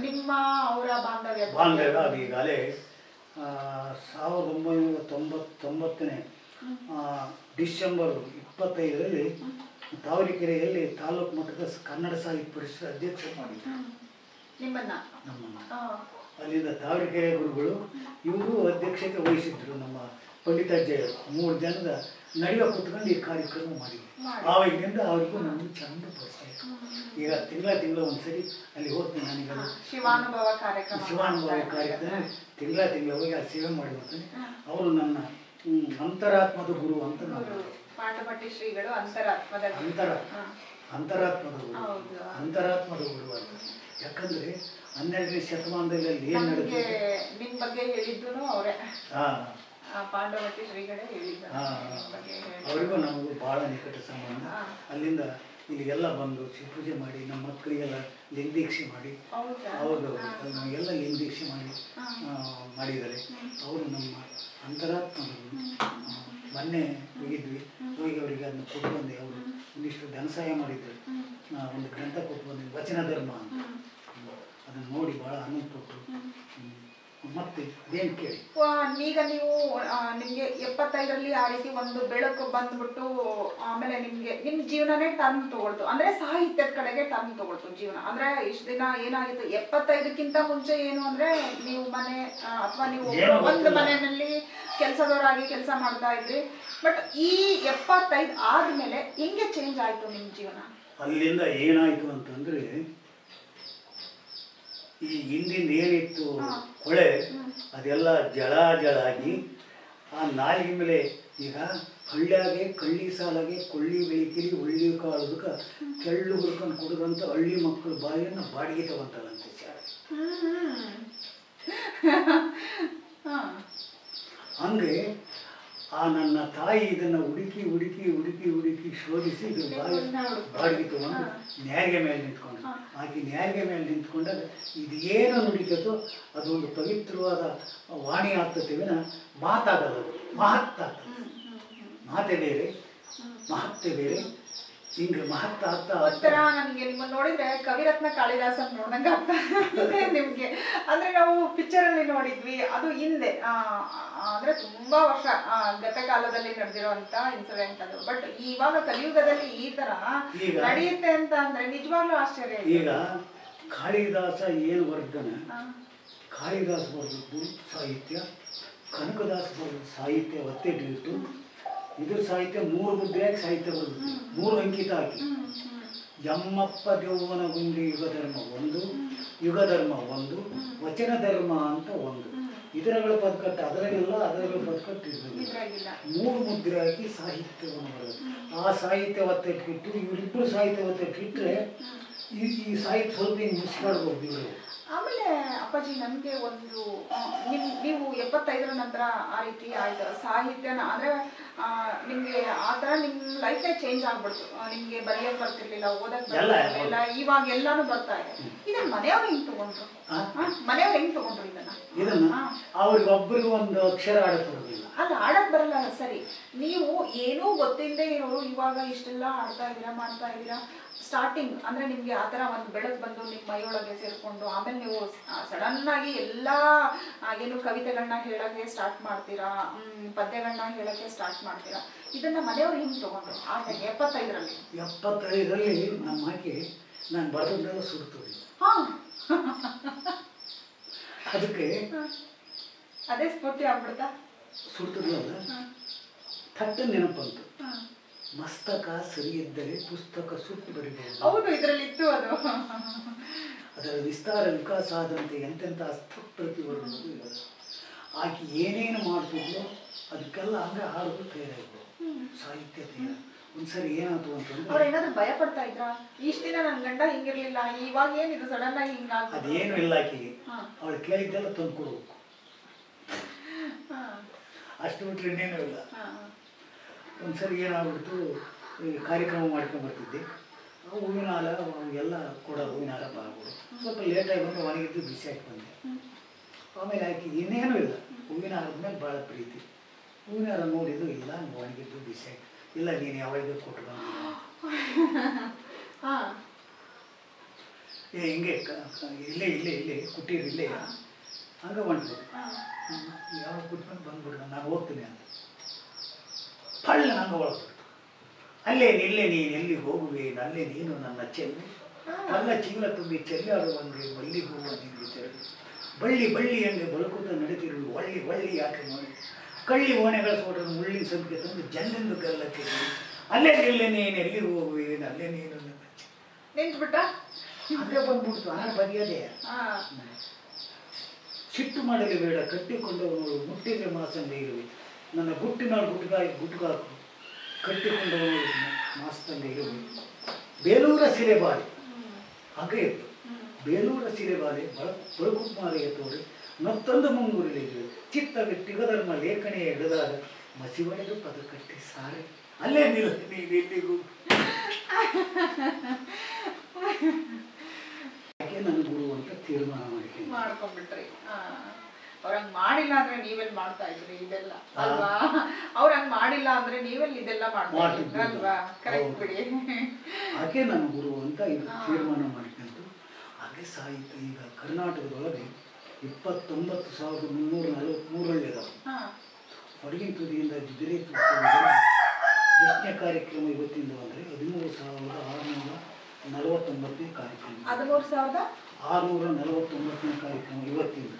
ನಿಮ್ಮ ಅವರ ಬಾಂಧವ್ಯ ಅದು ಈಗಾಗಲೇ 1999ನೇ ಡಿಸೆಂಬರ್ 25ರಲ್ಲಿ ತಾವರೆಕೆರೆಯಲ್ಲಿ ತಾಲೂಕು ಮಟ್ಟದ ಕನ್ನಡ ಸಾಹಿತ್ಯ ಪರಿಷತ್ ಅಧ್ಯಕ್ಷ ಮಾಡಿದ್ರು ನಮ್ಮನ್ನು. ಅಲ್ಲಿಂದ ತಾವರೆಕೆರೆ ಗುರುಗಳು ಇವರು ಅಧ್ಯಕ್ಷತೆ ವಹಿಸಿದ್ರು. ನಮ್ಮ ಪಂಡಿತಾಜ್ಜಯ್ಯರು 3 ಜನದ ನಡುವೆ ಕೂತ್ಕೊಂಡು ಈ ಕಾರ್ಯಕ್ರಮ ಮಾಡಿದ್ವಿ. ಆವಾಗಿನಿಂದ ಅವ್ರಿಗೂ ನಮಗೂ ಚಂದ ಪರಿಚಯ. ಈಗ ತಿಂಗಳ ಒಂದ್ಸರಿ ಅಲ್ಲಿ ಹೋಗ್ತೀನಿ. ನನಗೆ ಶಿವಾನುಭವ ಕಾರ್ಯಕ್ರಮ ತಿಂಗಳ ಹೋಗಿ ಆ ಸೇವೆ ಮಾಡಿ ಬರ್ತೀನಿ. ಅವರು ನನ್ನ ಅಂತರಾತ್ಮದ ಗುರು ಅಂತ ಪಾಂಡಮಟ್ಟಿ ಶ್ರೀಗಳು ಅಂತರಾತ್ಮದ ಗುರು ಅಂತ. ಯಾಕಂದ್ರೆ 12ನೇ ಶತಮಾನದಲ್ಲಿ ಏನು ನಡೆದಿದೆ ನಿಮ್ಮ ಬಗ್ಗೆ ಹೇಳಿದ್ದು ಅವರೇ. ಪಾಂಡಮಟ್ಟಿ ಶ್ರೀಗಳೇ ಹೇಳಿದ್ದು. ಅವರಿಗೂ ನಮಗೂ ಭಾಳ ನಿಕಟ ಸಂಬಂಧ. ಅಲ್ಲಿಂದ ಇಲ್ಲಿಗೆಲ್ಲ ಬಂದು ಪೂಜೆ ಮಾಡಿ ನಮ್ಮ ಮಕ್ಕಳಿಗೆಲ್ಲ ಲಿಂಗದೀಕ್ಷೆ ಮಾಡಿ ಹೌದು ಎಲ್ಲ ಲಿಂಗದೀಕ್ಷೆ ಮಾಡಿದ್ದಾರೆ. ಅವರು ನಮ್ಮ ಅಂತರಾತ್ಮರು. ಮೊನ್ನೆ ಹೋಗಿದ್ವಿ, ಹೋಗಿ ಅವರಿಗೆ ಅದನ್ನ ಕೊಟ್ಟು ಬಂದೆ. ಅವರು ಒಂದಿಷ್ಟು ಧನ ಸಹಾಯ ಮಾಡಿದ್ರು. ಒಂದು ಗ್ರಂಥ ಕೊಟ್ಟು ಬಂದ್ವಿ, ವಚನ ಧರ್ಮ ಅಂತ. ಅದನ್ನು ನೋಡಿ ಭಾಳ ಆನಂದ ಪಟ್ಟರು. ಮತ್ತೆ ಅದೇನು ಕೇಳಿ, ಈಗ ನೀವು ನಿಮಗೆ 75ರಲ್ಲಿ ಆ ರೀತಿ ಒಂದು ಬೆಳಕು ಬಂದ್ಬಿಟ್ಟು ಆಮೇಲೆ ನಿಮ್ಮ ಜೀವನನೇ ಟರ್ನ್ ತಗೊಳ್ತು. ಅಂದ್ರೆ ಸಾಹಿತ್ಯದ ಕಡೆಗೆ ಟರ್ನ್ ತಗೊಳ್ತು ಜೀವನ. ಅಂದ್ರೆ ಇಷ್ಟು ದಿನ ಏನಾಗಿತ್ತು, 75ಕ್ಕಿಂತ ಮುಂಚೆ ಏನು ಅಂದ್ರೆ ನೀವು ಮನೆ ಅಥವಾ ನೀವು ಒಂದು ಮನೆಯಲ್ಲಿ ಕೆಲಸದವರಾಗಿ ಕೆಲಸ ಮಾಡ್ತಾ ಇದ್ರಿ. ಬಟ್ ಈ 75 ಆದ್ಮೇಲೆ ಹೆಂಗೆ ಚೇಂಜ್ ಆಯ್ತು ನಿಮ್ಮ ಜೀವನ? ಅಲ್ಲಿಂದ ಏನಾಯ್ತು ಅಂತಂದ್ರೆ, ಈ ಹಿಂದಿಂದ ಏನಿತ್ತು ಕೊಳೆ ಅದೆಲ್ಲ ಜಳಾಗಿ ಆ ನಾಲಿಗೆ ಮೇಲೆ ಈಗ ಹಳ್ಳಿಯಾಗೆ ಕಳ್ಳಿ ಸಾಲಾಗೆ ಕೊಳ್ಳಿ ಬೆಳಿಕಿರಿ ಉಳ್ಳಿ ಕಾಳದಕ್ಕೆ ತೆಳ್ಳು ಹುರ್ಕೊಂಡು ಕುಡಿದಂತ ಹಳ್ಳಿ ಮಕ್ಕಳು ಬಾಯಿಯನ್ನು ಬಾಡಿಗೆ ತಗೊಂತಾರಂತೆ ಶಾಲೆ. ಹಂಗೆ ಆ ನನ್ನ ತಾಯಿ ಇದನ್ನು ಹುಡುಕಿ ಶೋಧಿಸಿ ಇದು ಬಾಡಿಗೆ ತಗೊಂಡು ನ್ಯಾರಿಗೆ ಮೇಲೆ ನಿಂತ್ಕೊಂಡು, ಆಕೆ ನ್ಯಾರಿಗೆ ಮೇಲೆ ನಿಂತ್ಕೊಂಡಾಗ ಇದು ಏನು ನುಡಿತದೋ ಅದೊಂದು ಪವಿತ್ರವಾದ ವಾಣಿ ಆಗ್ತದೆ ವಿನ ಮಾತಾಗಲ್ಲ. ಮಾತೇ ಬೇರೆ, ಮಹತ್ವ ಬೇರೆ. ಹಿಂಗೆ ಮಹತ್ವ ಒಂಥರ ನನಗೆ ನಿಮ್ಮನ್ನು ನೋಡಿದ್ರೆ ಕವಿರತ್ನ ಕಾಳಿದಾಸನ್ ನೋಡಂಗ ಆಗ್ತದೆ ನಿಮ್ಗೆ. ಅಂದ್ರೆ ನಾವು ಪಿಕ್ಚರ್ ಅಲ್ಲಿ ನೋಡಿದ್ವಿ, ಅದು ಹಿಂದೆ ಅಂದ್ರೆ ತುಂಬಾ ವರ್ಷ ಗತಕಾಲದಲ್ಲಿ ನಡೆದಿರುವಂತ ಇನ್ಸಿಡೆಂಟ್ ಅದು. ಬಟ್ ಇವಾಗ ಕಲಿಯುಗದಲ್ಲಿ ಈ ತರ ನಡೆಯುತ್ತೆ ಅಂತ ಅಂದ್ರೆ ನಿಜವಾಗ್ಲೂ ಆಶ್ಚರ್ಯ. ಈಗ ಕಾಳಿದಾಸ ಏನು ವರ್ಧನ, ಕಾಳಿದಾಸ ಬರೆದ ಸಾಹಿತ್ಯ, ಕನಕದಾಸ ಬರೆದ ಸಾಹಿತ್ಯ ಒತ್ತೆಟ್ಟು ಇದ್ರ ಸಾಹಿತ್ಯ 3 ಮುದ್ರೆಯಾಗಿ ಸಾಹಿತ್ಯ ಬರುತ್ತೆ, 3 ಅಂಕಿತ ಹಾಕಿ. ಯಮ್ಮಪ್ಪ ದೇವನ ಗುಂಡಿ ಯುಗ ಧರ್ಮ ಒಂದು ವಚನ ಧರ್ಮ ಅಂತ ಒಂದು. ಇದರಗಳ ಪದಕಟ್ಟು ಅದರಗಳ ಪದಕಟ್ಟು ಇರಬೇಕು. 3 ಮುದ್ರೆ ಹಾಕಿ ಸಾಹಿತ್ಯವನ್ನು ಬರೋದು. ಆ ಸಾಹಿತ್ಯ ಒತ್ತೆಟ್ಟಿಟ್ಟು ಇವರಿಬ್ಬರು ಸಾಹಿತ್ಯ ಒತ್ತೆಟ್ಟಿಟ್ರೆ ಈ ಸಾಹಿತ್ಯ ಸ್ವಲ್ಪ ಹಿಂಗೆ ಮುಗಿಸ್ಕೊಳ್ಬೋದು ಇವರು. ಆಮೇಲೆ ಅಪ್ಪಾಜಿ ನನಗೆ ಒಂದು ನೀವು 75ರ ನಂತರ ಆ ರೀತಿ ಆಯ್ತು ಸಾಹಿತ್ಯನ ಅಂದ್ರೆ ನಿಮ್ಗೆ ಆ ಥರ ನಿಮ್ಮ ಲೈಫೇ ಚೇಂಜ್ ಆಗ್ಬಿಡ್ತು. ನಿಮ್ಗೆ ಬರೆಯೋಕೆ ಬರ್ತಿರ್ಲಿಲ್ಲ, ಓದಕ್ ಬರ್ತಿರ್ಲಿಲ್ಲ, ಇವಾಗ ಎಲ್ಲಾನು ಬರ್ತಾ ಇದೆ. ಇದನ್ನ ಮನೆಯವ್ರು ಹೆಂಗ್ ತಗೊಂಡ್ರು? ಇದನ್ನ ಅವ್ರಿಗೊಬ್ಬರಿಗೂ ಒಂದು ಅಕ್ಷರ ಆಡಕ್ ಬರೋದಿಲ್ಲ. ಅದು ಆಡಕ್ ಬರಲ್ಲ ಸರಿ. ನೀವು ಏನೂ ಗೊತ್ತಿಲ್ಲದೆ ಇರೋರು ಇವಾಗ ಇಷ್ಟೆಲ್ಲ ಆಡ್ತಾ ಇದ್ದೀರಾ, ಮಾಡ್ತಾ ಇದ್ದೀರಾ. ಸ್ಟಾರ್ಟಿಂಗ್ ಅಂದ್ರೆ ನಿಮ್ಗೆ ಆ ಥರ ಒಂದು ಬೆಳಕು ಬಂದು ನಿಮ್ಮ ಮೈಯೊಳಗೆ ಸೇರ್ಕೊಂಡು ಆಮೇಲೆ ನೀವು ಸಡನ್ ಆಗಿ ಎಲ್ಲ ಏನು ಕವಿತೆಗಳನ್ನ ಹೇಳಕ್ಕೆ ಸ್ಟಾರ್ಟ್ ಮಾಡ್ತೀರಾ, ಪದ್ಯಗಳನ್ನ ಹೇಳಕ್ಕೆ ಸ್ಟಾರ್ಟ್ ಮಾಡ್ತೀರಾ. ಇದನ್ನ ಮನೆಯವ್ರು ಹಿಂಗೆ ತಗೊಂಡ್ರು ಆಗ 75ರಲ್ಲಿ ನಮ್ಮ ಆಕೆ ನಾನು ಬರೆದನ್ನೆಲ್ಲ ಸುಡ್ತದೆ. ಅದಕ್ಕೆ ಅದೇ ಸ್ಫೂರ್ತಿ ಆಗ್ಬಿಡ್ತಾ ಸುಡ್ತದಲ್ಲ, ಥಟ್ಟ ನೆನಪಂತು. ಮಸ್ತಕ ಸರಿ ಇದ್ದರೆ ಪುಸ್ತಕ ಸುಟ್ಟು ಬರೀಬಹುದು. ಹೌದು, ಇದರಲ್ಲಿ ಇತ್ತು ಅದು. ಅದರ ವಿಸ್ತಾರ ವಿಕಾಸ ಆದಂತೆ ಎಂತೆಂಥ ಅಸ್ಥಪ್ರತಿವರ್ಣಗಳು ಇರೋದು. ಆಕೆ ಏನೇನು ಮಾಡ್ತಿದ್ಲೋ ಅದಕ್ಕೆಲ್ಲ ಹಂಗೆ ಹಾಡುಗಳು ತಯಾರಾಗ್ಬೋದು, ಸಾಹಿತ್ಯ ತಯಾರ. ಒಂದ್ಸರಿ ಏನಾಯ್ತು ಅಂತಂದ್ರೆ ಅವ್ರು ಏನಾದ್ರು ಭಯ ಪಡ್ತಾ ಇದ್ರ? ಇಷ್ಟ ದಿನ ನನ್ನ ಗಂಡ ಹಿಂಗಿರ್ಲಿಲ್ಲ, ಇವಾಗ ಏನಿದು ಸಡನ್ ಆಗಿ ಹಿಂಗಾಗ? ಅದೇನು ಇಲ್ಲ, ಆಕೆಗೆ ಅವಳು ಕೇಳಿದ್ದೆಲ್ಲ ತಂದು ಕೊಡ್ಬೇಕು, ಅಷ್ಟು ಬಿಟ್ಟರೆ ಇನ್ನೇನು ಇಲ್ಲ. ಒಂದ್ಸರಿ ಏನಾಗ್ಬಿಡ್ತು, ಈ ಕಾರ್ಯಕ್ರಮ ಮಾಡ್ಕೊಂಡ್ಬರ್ತಿದ್ದೆ. ಹೂವಿನ ಹಾರ ಎಲ್ಲ ಕೊಡೋದು, ಹೂವಿನ ಹಾರ ಬಾರ್ಬೋದು. ಸ್ವಲ್ಪ ಲೇಟಾಗಿ ಬಂದು ಒಣಗಿದ್ದು ಬಿಸಿ ಹಾಕಿ ಬಂದೆ. ಆಮೇಲೆ ಆಕೆ ಇನ್ನೇನೂ ಇಲ್ಲ, ಹೂವಿನ ಹಾರದ ಮೇಲೆ ಭಾಳ ಪ್ರೀತಿ. ಹೂವಿನ ಹಾರ ನೋಡಿದ್ದು ಇಲ್ಲ, ಒಣಗಿದ್ದು ಬಿಸಿ ಹಾಕಿ. ಇಲ್ಲ, ನೀನು ಯಾವಾಗ ಕೊಟ್ಟು ಬಂದಿಲ್ಲ ಹಿಂಗೆ ಇಲ್ಲೇ ಕುಟ್ಟೀರಿ ಇಲ್ಲೇ ಹಂಗೆ ಹೊಂಟ್ಬಿಟ್ಟು ಯಾವ ಕುಟ್ಕೊಂಡು ಬಂದ್ಬಿಡ್ದ ನಾನು ಹೋಗ್ತೀನಿ ಅಂತ ಪಳ್ಳ ನಂಗೆ ಒಳಗ್ಬಿಡ್ತು. ಅಲ್ಲೇ ನಿಲ್ಲೆ ನೀನು ಎಲ್ಲಿ ಹೋಗುವೆ ನಲ್ಲೇ ನೀನು ನನ್ನ ಚೆಲ್ಲಿ ಅಲ್ಲ ಚಿಂಗ್ಲ ತುಂಬಿ ಚೆಲ್ಲಾಡುವಂಗೆ ಬಳ್ಳಿ ಹೂವು ನಿಂಗೆ ಚೆಲ್ಲಿ ಬಳ್ಳಿ ಬಳ್ಳಿ ಹಂಗೆ ಬಳುಕುತ್ತ ನಡೀತಿರುವುದು ಒಳ್ಳಿ ಒಳ್ಳಿ ಯಾಕೆ ನೋಡಿ ಕಳ್ಳಿ ಓಣೆಗಳ ಸೋಡ್ರ ಮುಳ್ಳಿನ ಸಂಖ್ಯೆ ತಂದು ಜಲ್ಲೆಂದು ಗಲ್ಲಕ್ಕೆ ಅಲ್ಲೇ ನಿಲ್ಲೆ ನೀನು ಎಲ್ಲಿ ಹೋಗುವೆ ಅಲ್ಲೇ ನೀನು ನನ್ನ ನಿಂತ್ಬಿಟ್ಟ ಅದೇ ಬಂದ್ಬಿಡ್ತು ಆ ಬಗೆಯದೇ ಸಿಟ್ಟು ಮಾಡಲಿ ಬೇಡ ಕಟ್ಟಿಕೊಂಡವನು ಮುಟ್ಟಿದ್ರೆ ಮಾಸಂದೆ ಇರುವೆ ನನ್ನ ಗುಟ್ಟಿನಾಳು ಗುಟ್ಗಾಕು ಕಟ್ಟಿಕೊಂಡವನು ಮಾಸ್ತಂದೆ ಇರುವೆ ಬೇಲೂರ ಸಿರೆಬಾಲೆ ಹಾಗೆ ಇತ್ತು ಬೇಲೂರ ಸಿರೆಬಾಲೆ ಬಳುಕುಮಾರಿಯ ತೋರಿ ಮತ್ತೊಂದು ಮುಂಗುರಿಲಿದೆ ಚಿತ್ತವಿಟ್ಟಿಗಧರ್ಮ ಲೇಖನೆಯ ಹಿಡಿದಾಗ ಮಸಿ ಒಡೆದು ಪದ ಕಟ್ಟಿ ಸಾರೆ ಅಲ್ಲೇ ನೀವು ಎಲ್ಲಿಗೂ ಯಾಕೆ ನನ್ನ ಗುರು ಅಂತ ತೀರ್ಮಾನ ಮಾಡ್ಕೊಂಡ್ಬಿಟ್ರಿ. ಅವ್ರ ಹಂಗ್ ಮಾಡಿಲ್ಲ ಅಂದ್ರೆ ನೀವೆಲ್ಲಿ ಮಾಡ್ತಾ ಇದ್ರಿ ಇದೆಲ್ಲ ಅಲ್ವಾ? ಅವ್ರ ಹಂಗ್ ಮಾಡಿಲ್ಲ ಅಂದ್ರೆ ನೀವೆಲ್ಲಿ ಇದೆಲ್ಲ ಮಾಡ್ತಾ ಇದ್ರಿ ಅಲ್ವಾ? ಕರೆಕ್ಟ್ ಬಿಡಿ. ಹಾಗೆ ನನ್ನ ಗುರು ಅಂತ ಇದು ತೀರ್ಮಾನ ಮಾಡ್ಕೊಂಡು ಹಾಗೆ ಸಾಹಿತ್ಯ ಈಗ ಕರ್ನಾಟಕದೊಳಗೆ 29,343 ಇದಾವೆ. ಹೊರಗಿನ ತುದಿಯಿಂದ ಬಿದಿರೆ ಎಷ್ಟನೇ ಕಾರ್ಯಕ್ರಮ ಇವತ್ತಿಂದ ಅಂದರೆ 13,649ನೇ ಕಾರ್ಯಕ್ರಮ. 13,649ನೇ ಕಾರ್ಯಕ್ರಮ ಇವತ್ತಿಂದ.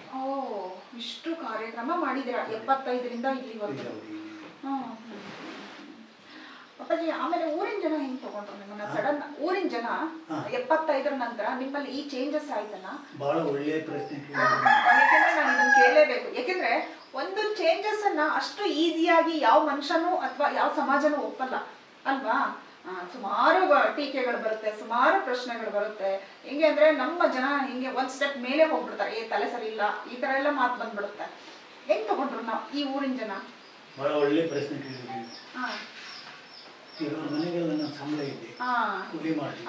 ಇಷ್ಟು ಕಾರ್ಯಕ್ರಮ ಮಾಡಿದಿರ 75ರಿಂದ ಇಲ್ಲಿವರೆಗೂ. ಅಪ್ಪಾಜಿ ಆಮೇಲೆ ಊರಿನ ಜನ ಹೆಂಗ್ ತಗೊಂಡ್ರು ನಿಮ್ಮನ್ನ? ಸಡನ್ ಊರಿನ ಜನ 75ರ ನಂತರ ನಿಮ್ಮಲ್ಲಿ ಈ ಚೇಂಜಸ್ ಆಯ್ತಲ್ಲ? ಬಹಳ ಒಳ್ಳೆಯ ಪ್ರಶ್ನೆ. ಯಾಕೆಂದ್ರೆ ನಾನು ಇದನ್ನ ಕೇಳಲೇಬೇಕು. ಯಾಕೆಂದ್ರೆ ಒಂದು ಚೇಂಜಸ್ ಅನ್ನ ಅಷ್ಟು ಈಸಿಯಾಗಿ ಯಾವ ಮನುಷ್ಯನೂ ಅಥವಾ ಯಾವ ಸಮಾಜನೂ ಒಪ್ಪಲ್ಲ ಅಲ್ವಾ? ಸುಮಾರು ಟೀಕೆಗಳು ಬರುತ್ತೆ, ಸುಮಾರು ಪ್ರಶ್ನೆಗಳು ಬರುತ್ತೆ. ಹೆಂಗೆ ಅಂದ್ರೆ ನಮ್ಮ ಜನ ಹಿಂಗೆ ಒಂದ್ ಸ್ಟೆಪ್ ಮೇಲೆ ಹೋಗ್ಬಿಡ್ತಾರೆ, ತಲೆ ಸರಿ ಇಲ್ಲ, ಈ ತರ ಎಲ್ಲ ಮಾತು ಬಂದ್ಬಿಡುತ್ತೆ. ಹೆಂಗ್ ತಗೊಂಡ್ರು ನಾವು ಈ ಊರಿನ ಜನ? ಬಹಳ ಒಳ್ಳೆ ಪ್ರಶ್ನೆ ಕೇಳಿದ್ರಿ. ಈಗ ಮನೆಗೆಲ್ಲ ನಾನು ಸಂಬಳ ಇದ್ದೆ, ಕೂಲಿ ಮಾಡಿ,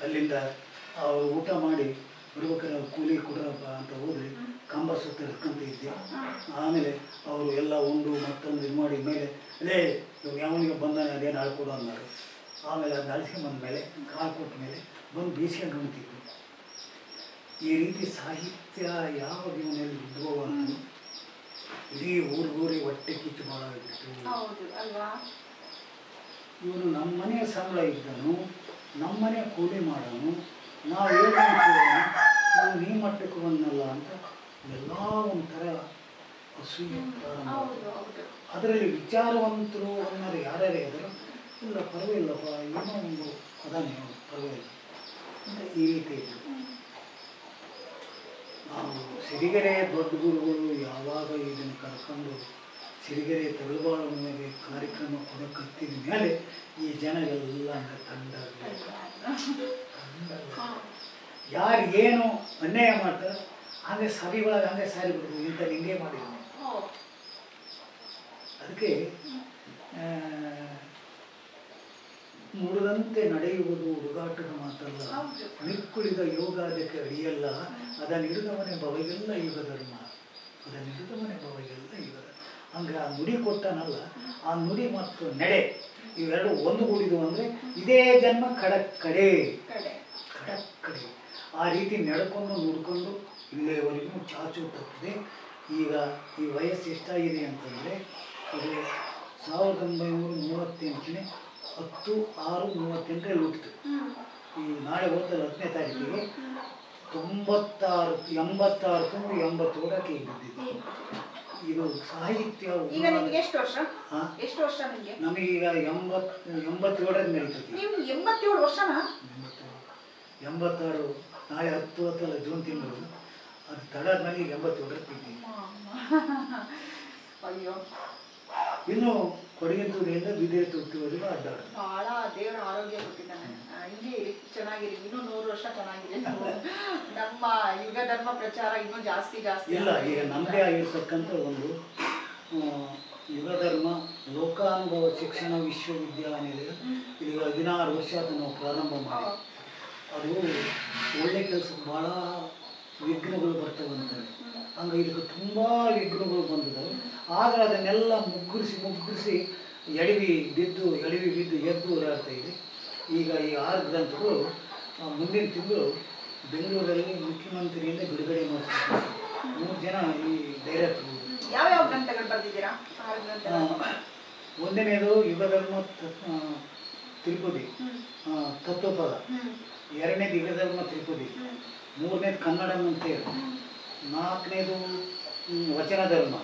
ಅಲ್ಲಿಂದ ಅವರು ಊಟ ಮಾಡಿ ಬರ್ಬೇಕಾದ್ರೆ ಕೂಲಿ ಕೊಡ್ರಪ್ಪ ಅಂತ ಹೋದ್ರೆ ಕಂಬ ಸುತ್ತ ಹಿಡ್ಕೊಂತ ಇದ್ದೆ. ಆಮೇಲೆ ಅವರು ಎಲ್ಲ ಉಂಡು ಮತ್ತೊಂದು ಇದು ಮಾಡಿದ ಮೇಲೆ ಅಲ್ಲೇ ಇವಾಗ ಯಾವನಿಗೆ ಬಂದಾನೆ ಅದೇನು ಆಳ್ಕೊಡು ಅನ್ನೋರು. ಆಮೇಲೆ ಅದನ್ನ ಅಳಿಸ್ಕೊಂಬಂದ ಮೇಲೆ ಕಾಲು ಕೊಟ್ಟ ಮೇಲೆ ಬಂದು ಬೀಸ್ಕೊಂಡು ಉಣ್ತಿದ್ರು. ಈ ರೀತಿ ಸಾಹಿತ್ಯ ಯಾವ ಜೀವನದಲ್ಲಿ ಉದ್ಭವ ಅಂತ ಇಡೀ ಊರಿಗೆ ಹೊಟ್ಟೆ ಕಿಚ್ಚು ಭಾಳ ಆಗಿಬಿಟ್ಟು. ಇವನು ನಮ್ಮ ಮನೆಯ ಸಂಬಳ ಇದ್ದನು, ನಮ್ಮ ಮನೆ ಕೂಲಿ ಮಾಡೋನು, ನಾವು ಏನು ನಾವು ಈ ಮಟ್ಟಕ್ಕೆ ಬಂದಲ್ಲ ಅಂತ ಎಲ್ಲ ಒಂಥರ ಅಸೂಯೆ ಪ್ರಾರಂಭ. ಅದರಲ್ಲಿ ವಿಚಾರವಂತರು ಅನ್ನೋರು ಯಾರ್ಯಾರೇ ಇದ್ರು ಇಲ್ಲ ಪರವಾಗಿಲ್ಲಪ್ಪ ಏನೋ ಒಂದು ಅದಾನೆ ಪರವಾಗಿಲ್ಲ ಅಂತ ಈ ರೀತಿ ಇದ್ರು. ನಾವು ಸಿರಿಗೆರೆ ದೊಡ್ಡ ಗುರುಗಳು ಯಾವಾಗ ಇದನ್ನು ಕರ್ಕೊಂಡು ಸಿರಿಗೆರೆ ತಳಬಾಳು ಮೇಲೆ ಕಾರ್ಯಕ್ರಮ ಕೊಡೋಕತ್ತಿದ ಮೇಲೆ ಈ ಜನ ಎಲ್ಲ ತಂಡ ಯಾರಿಗೇನು ಅನ್ಯಾಯ ಮಾಡ್ತಾರೆ ಹಾಗೆ ಸಭೆ ಒಳಗೆ ಹಂಗೆ ಸಾರಿ ಬಿಡ್ತೀವಿ ಇಂಥ ಹಿಂಗೆ ಮಾಡಿದ್ವಿ. ಅದಕ್ಕೆ ನುಡಿದಂತೆ ನಡೆಯುವುದು ಹುಡುಗಾಟದ ಮಾತಲ್ಲ, ನಿಕ್ಕುಳಿದ ಯೋಗ ಅದಕ್ಕೆ ಅಡಿಯಲ್ಲ, ಅದನ್ನು ಹಿಡಿದವನೇ ಬವಗೆಲ್ಲ ಯುಗ ಧರ್ಮ, ಅದನ್ನು ಹಿಡಿದವನೇ ಬವಗೆಲ್ಲ ಯುಗ ಧರ್ಮ. ಹಂಗೆ ಆ ನುಡಿ ಕೊಟ್ಟನಲ್ಲ, ಆ ನುಡಿ ಮತ್ತು ನಡೆ ಇವೆರಡು ಒಂದುಗೂಡಿದು ಅಂದರೆ ಇದೇ ಜನ್ಮ ಖಡಕ್ ಕಡೆ. ಆ ರೀತಿ ನಡ್ಕೊಂಡು ನುಡ್ಕೊಂಡು ಇಲ್ಲಿವರೆಗೂ ಚಾಚು ತಪ್ಪದೆ. ಈಗ ಈ ವಯಸ್ಸು ಎಷ್ಟಾಗಿದೆ ಅಂತಂದರೆ ಅದು 1938ನೇ 10/6/38 ಹುಟ್ಟಿತು. ಈ ನಾಳೆ ಹೋಗ್ತಲ್ಲ 10ನೇ ತಾರೀಕಿಗೆ 86 ತುಂಬ 87ಕ್ಕೆ ಬಿದ್ದಿದ್ದು. ಇದು ಸಾಹಿತ್ಯ. ಎಷ್ಟು ವರ್ಷ? ನಮಗೀಗ 87ರಲ್ಲಿ ನಡೀತದೆ. 87 ವರ್ಷನಾ? 86 ನಾಳೆ 10 ಜೂನ್ ತಿಂಗಳು ಅದು ತಡಾದ್ಮೇಲೆ 87ರಲ್ಲಿ ಬಿದ್ದಿದೆ. ಅಯ್ಯೋ, ಇನ್ನು ಕೊಡಗಿನ ತುದಿಯಿಂದ ಬಿದಿರೆ ತುಟ್ಟಿವರೆಗೂ ಅಡ್ಡಾಡ್ತಾರೆ. ಬಹಳ ದೇವರ ಆರೋಗ್ಯ ಕೊಟ್ಟಿದ್ದಾನೆ. ಹಿಂಗೆ ಇರಿ, ಚೆನ್ನಾಗಿರಿ, ಇನ್ನೂ 100 ವರ್ಷ ಚೆನ್ನಾಗಿರಿ. ನಮ್ಮ ಯುಗ ಧರ್ಮ ಪ್ರಚಾರ ಇನ್ನೂ ಜಾಸ್ತಿ ಇಲ್ಲ. ಈಗ ನಮ್ಮದೇ ಆಗಿರ್ತಕ್ಕಂಥ ಒಂದು ಯುಗ ಧರ್ಮ ಲೋಕಾನುಭವ ಶಿಕ್ಷಣ ವಿಶ್ವವಿದ್ಯಾನಿಲಯ ಈಗ 16 ವರ್ಷ ಅದು ನಾವು ಪ್ರಾರಂಭ ಮಾಡಿ, ಅದು ಒಳ್ಳೆ ಕೆಲಸಕ್ಕೆ ಭಾಳ ವಿಘ್ನಗಳು ಬರ್ತವಂತಾರೆ. ಹಂಗೆ ಇದಕ್ಕೆ ತುಂಬ ವಿಘ್ನಗಳು ಬಂದಿದ್ದಾವೆ. ಆದರೆ ಅದನ್ನೆಲ್ಲ ಮುಗ್ಗರಿಸಿ ಎಡವಿ ಬಿದ್ದು ಎದ್ದು ಓಡಾಡ್ತಾ ಇದೆ. ಈಗ ಈ 6 ಗ್ರಂಥಗಳು ಮುಂದಿನ ತಿಂಗಳು ಬೆಂಗಳೂರಲ್ಲಿ ಮುಖ್ಯಮಂತ್ರಿಯಿಂದ ಬಿಡುಗಡೆ ಮಾಡಿಸ್ತಾರೆ. 3 ಜನ ಈ ಡೈರೆಕ್ಟ್ರು. ಯಾವ್ಯಾವ ಗ್ರಂಥಗಳು ಬರೆದಿದ್ದೀರಾ? ಒಂದನೇದು ಯುಗಧರ್ಮ ತ್ರಿಪದಿ ತತ್ವಪದ, ಎರಡನೇದು ಯುಗಧರ್ಮ ತ್ರಿಪದಿ, ಮೂರನೇದು ಕನ್ನಡಂ ಅಂತೇಳಿ, ನಾಲ್ಕನೇದು ವಚನ ಧರ್ಮ,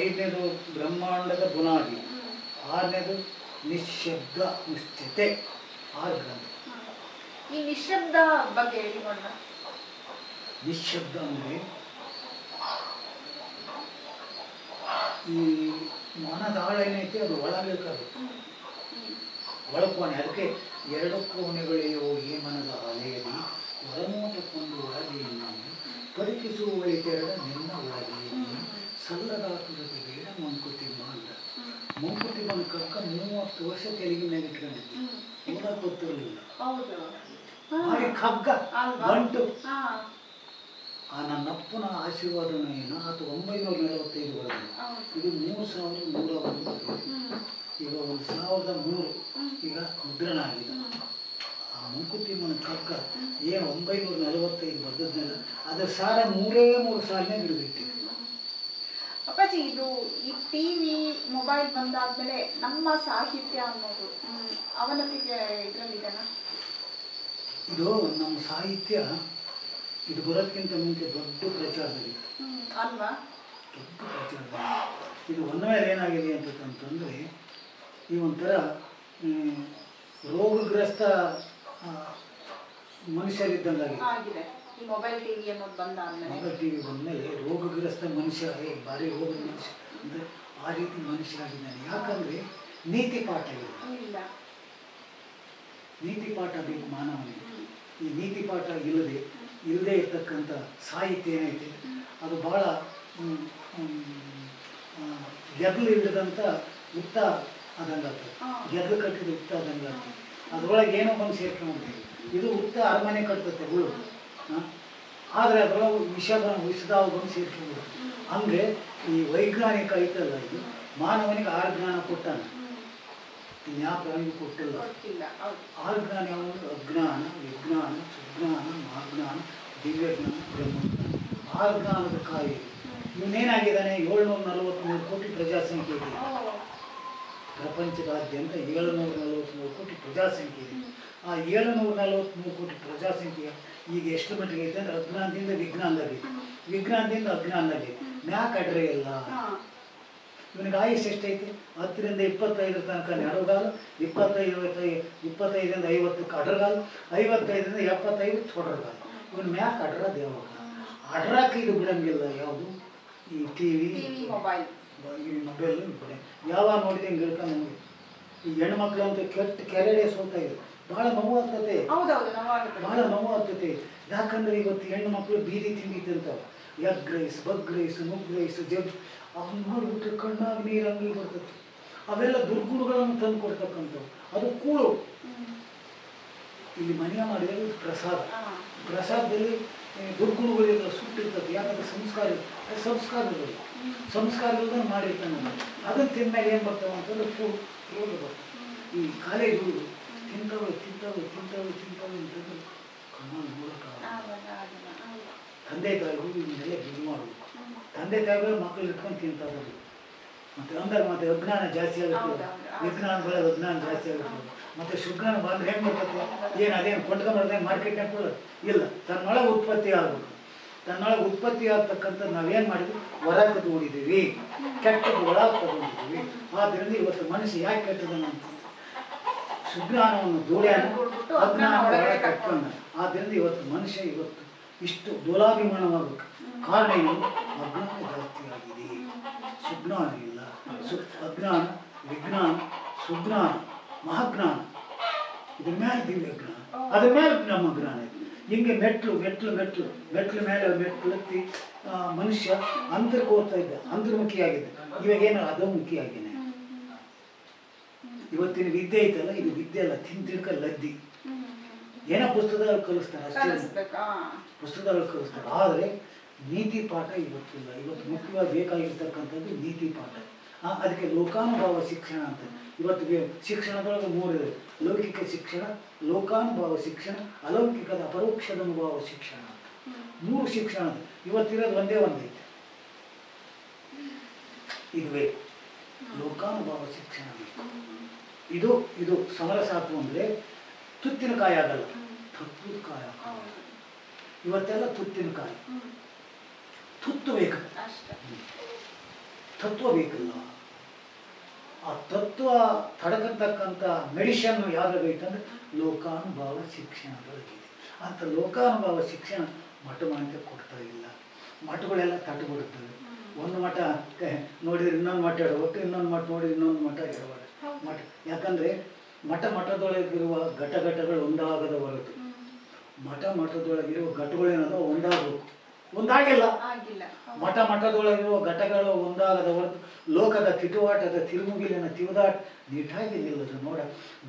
ಐದನೇದು ಬ್ರಹ್ಮಾಂಡದ ಬುನಾದಿ, ಆರನೇದು ನಿಶ್ಶಬ್ದ ನಿಶ್ಚಿತೆ. 6 ಗ್ರಂಥ. ಈ ನಿಶ್ಶಬ್ದ ಬಗ್ಗೆ ಹೇಳಿಕೊಂಡ. ನಿಶ್ಶಬ್ದ ಅಂದರೆ ಈ ಮನದಾಳ ಏನೈತೆ ಅದು ಒಳಬೇಕಾಗುತ್ತೆ, ಒಳಕೋಣೆ. ಅದಕ್ಕೆ 2 ಕೋಣೆಗಳೆಯೋ ಈ ಮನದ ಅಲೆಯಲ್ಲಿ ಹೊರನೋಟಕ್ಕೊಂದು ಒಳಗೆ ಪರಿಕಿಸುವಳಿತೆರಡ ನಿನ್ನ ಒಳಗೆ ಸಲ್ಲದಾಕುರತೆ ಬೇಡ ಮಂಕುತಿಮ್ಮ ಅಂತ. ಮಂಕುತಿಮ್ಮನ ಕಕ್ಕ 30 ವರ್ಷ ತೆಲುಗಿನ ಮೇಲೆ ಇಟ್ಕೊಂಡಿದ್ದೆ, ಓದಕ್ಕೆ ಗೊತ್ತಿರಲಿಲ್ಲ. ಹಾಗೆ ಖಗ್ಗ ಗಂಟು ಆ ನನ್ನಪ್ಪನ ಆಶೀರ್ವಾದನ ಏನು ಆತ 945 ಬರೋದು. ಇದು 3101 ಈಗ 1003 ಈಗ ಮುದ್ರಣ ಆಗಿದೆ. ಆ ಮಂಕುತಿಮ್ಮನ ಕಗ್ಗ ಏನು 945 ಬರೆದದ್ನೆಲ್ಲ ಅದರ ಸಾರ 3 ಸಾಲಿನ ಬಿಡುಬಿಟ್ಟಿದೆ. ಅಪ್ಪಾಜಿ, ಇದು ಈ ಟಿವಿ ಮೊಬೈಲ್ ಬಂದಾದ್ಮೇಲೆ ನಮ್ಮ ಸಾಹಿತ್ಯ ಅನ್ನೋದು ಅವನತಿಗೆ ಇದರಲ್ಲಿದೆನಾ? ಇದು ನಮ್ಮ ಸಾಹಿತ್ಯ ಇದು ಬರೋದಕ್ಕಿಂತ ಮುಂಚೆ ದೊಡ್ಡ ಪ್ರಚಾರದಲ್ಲಿತ್ತು ಅಲ್ವಾ? ದೊಡ್ಡ ಪ್ರಚಾರದಲ್ಲಿ ಇದು ಒಂದ ಮೇಲೆ ಏನಾಗಿದೆ ಅಂತಂದರೆ ಈ ಒಂಥರ ರೋಗಗ್ರಸ್ತ ಮನುಷ್ಯರಿದ್ದಂಗಾಗಿದೆ. ಮೊಬೈಲ್ ಟಿವಿ ಅನ್ನೋದು ಮೊಬೈಲ್ ಟಿವಿ ಬಂದಮೇಲೆ ರೋಗಗ್ರಸ್ತ ಮನುಷ್ಯ, ಭಾರಿ ರೋಗದ ಮನುಷ್ಯ ಅಂದರೆ ಆ ರೀತಿ ಮನುಷ್ಯರಾಗಿದ್ದಾನೆ. ಯಾಕಂದರೆ ನೀತಿ ಪಾಠ ಇಲ್ಲ, ನೀತಿ ಪಾಠ ಬೇಕು ಮಾನವನಿಗೆ. ಈ ನೀತಿ ಪಾಠ ಇಲ್ಲದೆ ಇರ್ತಕ್ಕಂಥ ಸಾಹಿತ್ಯ ಏನೈತೆ ಅದು ಭಾಳ ಗೆದ್ದಲು ಹಿಡಿದಂಥ ಉತ್ತ ಆದಂಗಾಗ್ತದೆ, ಗೆದ್ದಲು ಕಟ್ಟಿದ ಉತ್ತ ಆದಂಗಾಗ್ತದೆ. ಅದರೊಳಗೆ ಏನೋ ಬಂದು ಸೇರ್ಕೊಂಡ್ಬಿಡ್ತೀವಿ. ಇದು ಉತ್ತ ಅರಮನೆ ಕಟ್ತತೆ ಹುಳು, ಆದರೆ ಅದರೊಳಗೆ ವಿಷದಾವು ಬಂದು ಸೇರ್ಕೊಂಡ್ಬಿಡ್ತೀವಿ. ಹಂಗೆ ಈ ವೈಜ್ಞಾನಿಕ ಐತಲ್ಲ, ಇದು ಮಾನವನಿಗೆ 6 ಜ್ಞಾನ ಕೊಟ್ಟಾನೆ, ಇನ್ಯಾ ಪ್ರಾಣಿಗೂ ಕೊಟ್ಟಿಲ್ಲ. 6 ಜ್ಞಾನ ಯಾವುದು? ಅಜ್ಞಾನ, ವಿಜ್ಞಾನ, ಸುಜ್ಞಾನ, ಮಹಾಜ್ಞಾನ, ದಿವ್ಯಜ್ಞಾನ, ಬ್ರಹ್ಮಜ್ಞಾನ. 6 ಜ್ಞಾನದ ಕಾಯಿ. ಇವನೇನಾಗಿದ್ದಾನೆ? 743 ಕೋಟಿ ಪ್ರಜಾಸಂಖ್ಯೆ ಇದೆ ಪ್ರಪಂಚದಾದ್ಯಂತ. 743 ಕೋಟಿ ಪ್ರಜಾಸಂಖ್ಯೆ ಇದೆ. ಆ 743 ಕೋಟಿ ಪ್ರಜಾಸಂಖ್ಯೆ ಈಗ ಎಷ್ಟು ಮಟ್ಟಿಗೆ ಐತೆ ಅಂದರೆ ಅಜ್ಞಾನದಿಂದ ವಿಜ್ಞಾನದಾಗೈತೆ, ವಿಜ್ಞಾನದಿಂದ ಅಜ್ಞಾನದಾಗೈತೆ. ಮ್ಯಾಕ್ ಅಡ್ರೆ ಇಲ್ಲ. ಇವನಿಗೆ ಆಯುಷ್ ಎಷ್ಟೈತೆ? 10 ರಿಂದ 25 ತನಕ ನಡುಗಾಲು, 25ರಿಂದ 50 ಅಡ್ರಗಾಲು, 55ರಿಂದ 75 ತೊಡರಗಾಲು. ಇವನು ಮ್ಯಾಕ್ ಅಡ್ರ ದೇವಾಗ ಅಡ್ರಾಕ ಇದು ಬಿಡಂಗಿಲ್ಲ. ಯಾವುದು? ಈ ಟಿವಿ ಮೊಬೈಲ್ ಬಿಡ. ಯಾವಾಗ ನೋಡಿದೆ ಹಿಂಗೆ ಹಿಡ್ಕೊಂಡು ನಮಗೆ ಈ ಹೆಣ್ಮಕ್ಳು ಅಂತ ಕೆರೆಡೆ ಸೋಲ್ತಾ ಇದೆ. ಭಾಳ ನೋವಾಗ್ತತೆ, ಭಾಳ ನೋವಾಗ್ತತೆ. ಯಾಕಂದ್ರೆ ಇವತ್ತು ಹೆಣ್ಣು ಮಕ್ಕಳು ಬೀದಿ ತಿಂಡಿ ತಿಂತಾವೆ. ಎಗ್ ರೈಸ್, ಬಗ್ ರೈಸ್, ಮುಗ್ ರೈಸ್, ಜಗ್ ಅವ್ನು ನೋಡ್ಬಿಟ್ರೆ ಕಣ್ಣಾಗಿ ನೀರು ಅಂಗಡಿ ಬರ್ತದೆ. ಅವೆಲ್ಲ ದುರ್ಗುಣಗಳನ್ನು ತಂದು ಕೊಡ್ತಕ್ಕಂಥವು. ಅದು ಕೂಳು. ಇಲ್ಲಿ ಮನೆಯ ಮಾಡಿದರೆ ಪ್ರಸಾದ, ಪ್ರಸಾದದಲ್ಲಿ ದುರ್ಗುಣಗಳಿಂದ ಸುಟ್ಟಿರ್ತದೆ. ಯಾಕಂದ್ರೆ ಸಂಸ್ಕಾರ ಇಲ್ಲದ ಮಾಡಿರ್ತಾನೆ. ಅದನ್ನು ತಿಂದ್ಮೇಲೆ ಏನು ಬರ್ತಾವೆ ಅಂತಂದ್ರೆ ರೋಗ ಬರ್ತವೆ. ಈ ಕಾಲೇಜ್ ಹುಡುಗರು ತಿಂತಾವೆ ಅಂತಂದ್ರೆ ಕಣ್ಣಾಗಿ ನೋಡೋಕ್ಕಾಗಲ್ಲ. ತಂದೆ ತಾಯಿಗಳು ಇದನ್ನೆಲ್ಲ ಬಿಡು ಮಾಡೋದು. ತಂದೆ ತಾಯಿಗಳು ಮಕ್ಕಳು ಇಟ್ಕೊಂಡು ತಿಂತಾರೆ. ಮತ್ತೆ ಅಜ್ಞಾನ ಜಾಸ್ತಿ ಆಗುತ್ತೆ, ವಿಜ್ಞಾನ ಬೆಳೆದ ಅಜ್ಞಾನ ಜಾಸ್ತಿ ಆಗುತ್ತೆ. ಮತ್ತು ಸುಜ್ಞಾನ ಬಂದ್ರೆ ಹೆಂಗೆ ಬರ್ತದೆ? ಏನು ಅದೇನು ಕೊಂಡ್ಕೊಂಬರ್ದೇನು ಮಾರ್ಕೆಟ್ನಾಗ ಕೊಡೋದು ಇಲ್ಲ. ತನ್ನೊಳಗೆ ಉತ್ಪತ್ತಿ ಆಗಬೇಕು. ತನ್ನೊಳಗೆ ಉತ್ಪತ್ತಿ ಆಗ್ತಕ್ಕಂಥ ನಾವೇನು ಮಾಡಿದ್ವಿ? ಹೊರಗೆ ತಗೊಂಡಿದ್ದೀವಿ, ಕೆಟ್ಟದ್ದು ಒಳಗೆ ತಗೊಂಡಿದ್ದೀವಿ. ಆದ್ದರಿಂದ ಇವತ್ತು ಮನುಷ್ಯ ಯಾಕೆ ಕೆಟ್ಟದನಂತ ಸುಜ್ಞಾನವನ್ನು ದೂಡ್ಯಾನು, ಅಜ್ಞಾನ ಒಳಗೆ ಕಟ್ಕೊಂಡ. ಆದ್ದರಿಂದ ಇವತ್ತು ಮನುಷ್ಯ ಇಷ್ಟು ದೂಲಾಭಿಮಾನವಾಗಬೇಕು. ಕಾರಣ ಏನು? ಅಜ್ಞಾನ ಜಾಸ್ತಿ ಆಗಿದೆ, ಸುಜ್ಞಾನ ಇಲ್ಲ. ಅಜ್ಞಾನ, ವಿಜ್ಞಾನ, ಸುಜ್ಞಾನ, ಮಹಾಜ್ಞಾನ, ಇದ್ರ ಮೇಲೆ ದಿವ್ಯಜ್ಞಾನ, ಅದ್ರ ಮೇಲೆ ನಮ್ಮ ಜ್ಞಾನ ಇದೆ. ಹಿಂಗೆ ಮೆಟ್ಲು ಮೇಲೆ ಮೆಟ್ಲು ಎತ್ತಿ ಮನುಷ್ಯ ಅಂತರ್ಗೆ ಹೋಗ್ತಾ ಇದ್ದ, ಅಂತರ್ಮುಖಿಯಾಗಿದ್ದ. ಇವಾಗೇನು ಅಧೋಮುಖಿಯಾಗಿನೇ. ಇವತ್ತಿನ ವಿದ್ಯೆ ಐತಲ್ಲ, ಇದು ವಿದ್ಯೆ ಅಲ್ಲ, ತಿಂತಿಡ್ಕ ಲದ್ದಿ. ಏನೋ ಪುಸ್ತಕದಲ್ಲಿ ಕಲಿಸ್ತಾರೆ ಅಷ್ಟೇ, ಪುಸ್ತಕದಲ್ಲಿ ಕಲಿಸ್ತಾರೆ. ಆದರೆ ನೀತಿ ಪಾಠ ಇವತ್ತಿಲ್ಲ. ಇವತ್ತು ಮುಖ್ಯವಾಗಿ ಬೇಕಾಗಿರ್ತಕ್ಕಂಥದ್ದು ನೀತಿ ಪಾಠ. ಅದಕ್ಕೆ ಲೋಕಾನುಭವ ಶಿಕ್ಷಣ ಅಂತ. ಇವತ್ತು ಶಿಕ್ಷಣದೊಳಗೆ 3 ಇದೆ: ಲೌಕಿಕ ಶಿಕ್ಷಣ, ಲೋಕಾನುಭವ ಶಿಕ್ಷಣ, ಅಲೌಕಿಕದ ಅಪರೋಕ್ಷದ ಅನುಭವ ಶಿಕ್ಷಣ ಅಂತ. ಮೂರು ಶಿಕ್ಷಣ ಇವತ್ತಿರೋದು ಒಂದೇ ಒಂದೈತೆ, ಇದು ಬೇಕು, ಲೋಕಾನುಭವ ಶಿಕ್ಷಣ ಬೇಕು. ಇದು ಇದು ಸಮರಸಾತು ಅಂದರೆ ತುತ್ತಿನ ಕಾಯಿ ಆಗಲ್ಲ, ತತ್ವದ ಕಾಯಿ ಆಗಲ್ಲ. ಇವತ್ತೆಲ್ಲ ತುತ್ತಿನ ಕಾಯಿ, ತುತ್ತು ಬೇಕು, ತತ್ವ ಬೇಕಲ್ಲ. ಆ ತತ್ವ ತಡಕತಕ್ಕಂಥ ಮೆಡಿಷನ್ ಯಾವುದಾಗೈತಂದ್ರೆ ಲೋಕಾನುಭವ ಶಿಕ್ಷಣದೊಳಗಿದೆ. ಅಂತ ಲೋಕಾನುಭವ ಶಿಕ್ಷಣ ಮಠ ಮಾನ್ಯ ಕೊಡ್ತಾ ಇಲ್ಲ. ಮಠಗಳೆಲ್ಲ ತಟ್ಟುಬಿಡುತ್ತವೆ. ಒಂದು ಮಠ ನೋಡಿದ್ರೆ ಇನ್ನೊಂದು ಮಠ ಎಡವಟ್ಟು, ಇನ್ನೊಂದು ಮಠ ನೋಡಿದ್ರೆ ಇನ್ನೊಂದು ಮಠ ಎಡವಟ್ಟು. ಮಠ ಯಾಕಂದರೆ ಮಠದೊಳಗಿರುವ ಘಟಗಳು ಒಂದಾಗದ ಹೊರತು ಮಠದೊಳಗಿರುವ ಘಟಗಳೇನದ ಒಂದಾಗಬೇಕು, ಒಂದಾಗಿಲ್ಲ. ಮಠದೊಳಗಿರುವ ಘಟಗಳು ಒಂದಾಗದ ಹೊರತು ಲೋಕದ ತಿಟುವಾಟದ ತಿರುಮುಗಿಲಿನ ತಿರುದಾಟ ನೀಟಾಗಿ ನಿಲ್ಲದು ನೋಡ.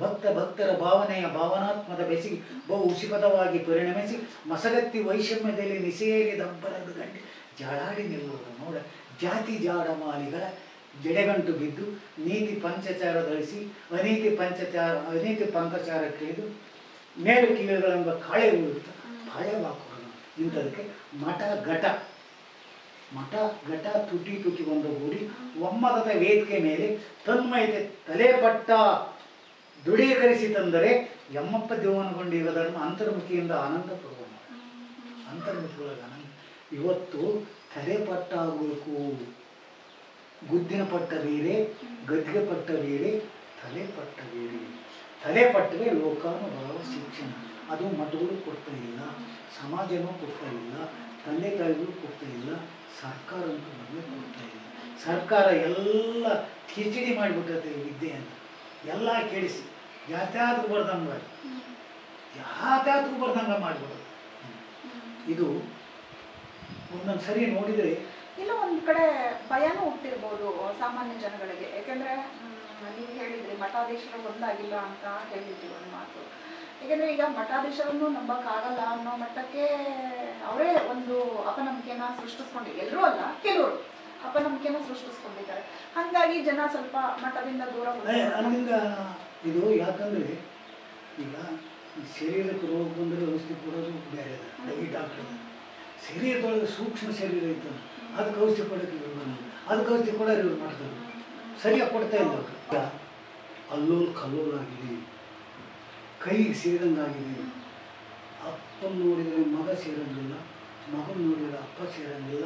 ಭಕ್ತರ ಭಾವನೆಯ ಭಾವನಾತ್ಮದ ಬೆಸಿಗೆ ಬಹು ಉಷಿಪದವಾಗಿ ಪರಿಣಮಿಸಿ ಮಸಗತ್ತಿ ವೈಷಮ್ಯದಲ್ಲಿ ನಿಸೇರಿ ದಬ್ಬರದ ಗಂಟೆ ಜಾಡಾಡಿ ನಿಲ್ಲುವುದು ನೋಡ. ಜಾತಿ ಜಾಡಮಾಲಿಗಳ ಜಡೆಗಂಟು ಬಿದ್ದು ನೀತಿ ಪಂಚಚಾರ ಧರಿಸಿ ಅನೀತಿ ಪಂಕಚಾರಕ್ಕಿಳಿದು ಮೇಲು ಕೀಳುಗಳೆಂಬ ಕಾಳೆ ಉಳಿಯುತ್ತ ಕಾಳೆ ಹಾಕೋದು. ಇಂಥದಕ್ಕೆ ಮಠ ಘಟ ತುಟಿ ಒಂದುಗೂಡಿ ಒಮ್ಮತದ ವೇದಿಕೆ ಮೇಲೆ ತನ್ಮಯತೆ ತಲೆಪಟ್ಟ ದೃಢೀಕರಿಸಿ ತಂದರೆ ಯಮ್ಮಪ್ಪ ದೇವನಗೊಂಡಿಗ ಧರ್ಮ ಅಂತರ್ಮುಖಿಯಿಂದ ಆನಂದ ಪಡುವ ಅಂತರ್ಮುಖಿಯೊಳಗೆ ಆನಂದ. ಇವತ್ತು ತಲೆಪಟ್ಟ ಆಗಬೇಕು. ಗುದ್ದಿನ ಪಟ್ಟ ಬೇರೆ, ಗದ್ದಿಗೆ ಪಟ್ಟ ಬೇರೆ, ತಲೆಪಟ್ಟ ಬೇರೆ. ತಲೆಪಟ್ಟರೆ ಲೋಕಾನುಭವ ಶಿಕ್ಷಣ. ಅದು ಮಠಗಳು ಕೊಡ್ತಾ ಇಲ್ಲ, ಸಮಾಜನೂ ಕೊಡ್ತಾ ಇಲ್ಲ, ತಂದೆ ತಾಯಿಗಳು ಕೊಡ್ತಾ ಇಲ್ಲ, ಸರ್ಕಾರ ಅಂತೂ ನಮಗೆ ಕೊಡ್ತಾ ಇಲ್ಲ. ಸರ್ಕಾರ ಎಲ್ಲ ಕಿಚಡಿ ಮಾಡಿಬಿಟ್ಟೈತೆ ವಿದ್ಯೆಯನ್ನು, ಎಲ್ಲ ಕೆಡಿಸಿ ಯಾತ್ಯಾತ್ಗೂ ಬರ್ದಂಗೆ ಮಾಡಿಬಿಡೋದು. ಇದು ಒಂದೊಂದು ಸರಿ ನೋಡಿದರೆ ಇಲ್ಲ ಒಂದು ಕಡೆ ಭಯನೂ ಹುಟ್ಟಿರ್ಬೋದು ಸಾಮಾನ್ಯ ಜನಗಳಿಗೆ. ಯಾಕೆಂದರೆ ನೀವು ಹೇಳಿದ್ರಿ ಮಠಾಧೀಶರು ಒಂದಾಗಿಲ್ಲ ಅಂತ ಹೇಳಿದ್ರಿ ಒಂದು ಮಾತು. ಯಾಕೆಂದರೆ ಈಗ ಮಠಾಧೀಶರನ್ನು ನಂಬಕ್ಕಾಗಲ್ಲ ಅನ್ನೋ ಮಟ್ಟಕ್ಕೆ ಅವರೇ ಒಂದು ಅಪನಂಬಿಕೆನ ಸೃಷ್ಟಿಸ್ಕೊಂಡಿದ್ದಾರೆ. ಎಲ್ಲರೂ ಅಲ್ಲ, ಕೆಲವರು ಅಪನಂಬಿಕೆನ ಸೃಷ್ಟಿಸ್ಕೊಂಡಿದ್ದಾರೆ. ಹಾಗಾಗಿ ಜನ ಸ್ವಲ್ಪ ಮಠದಿಂದ ದೂರ ಅಲ್ಲಿಂದ ಇದು. ಯಾಕಂದರೆ ಈಗ ಶರೀರಕ್ಕೆ ರೋಗ ಬಂದರೆ ಔಷಧಿ ಕೊಡೋದು ಬೇರೆ ಈ ಡಾಕ್ಟರ್. ಶರೀರದೊಳಗೆ ಸೂಕ್ಷ್ಮ ಶರೀರ ಐತೆ, ಅದಕ್ಕೆ ಔಷಧಿ ಕೊಡೋಕೆ ಇವ್ರು ಬಂದು ಅದಕ್ಕೆ ಔಷಧಿ ಕೊಡೋರು ಇವ್ರು ಮಾಡ್ತಾರೆ, ಸರಿಯಾಗಿ ಕೊಡ್ತಾ ಇಲ್ಲ. ಅಲ್ಲೋಲು ಕಲ್ಲೋಲಾಗಿದೆ, ಕೈಗೆ ಸೇರಂಗಾಗಿದೆ. ಅಪ್ಪನ ನೋಡಿದರೆ ಮಗ ಸೇರಂಗಿಲ್ಲ, ಮಗನ ನೋಡಿದರೆ ಅಪ್ಪ ಸೇರಂಗಿಲ್ಲ,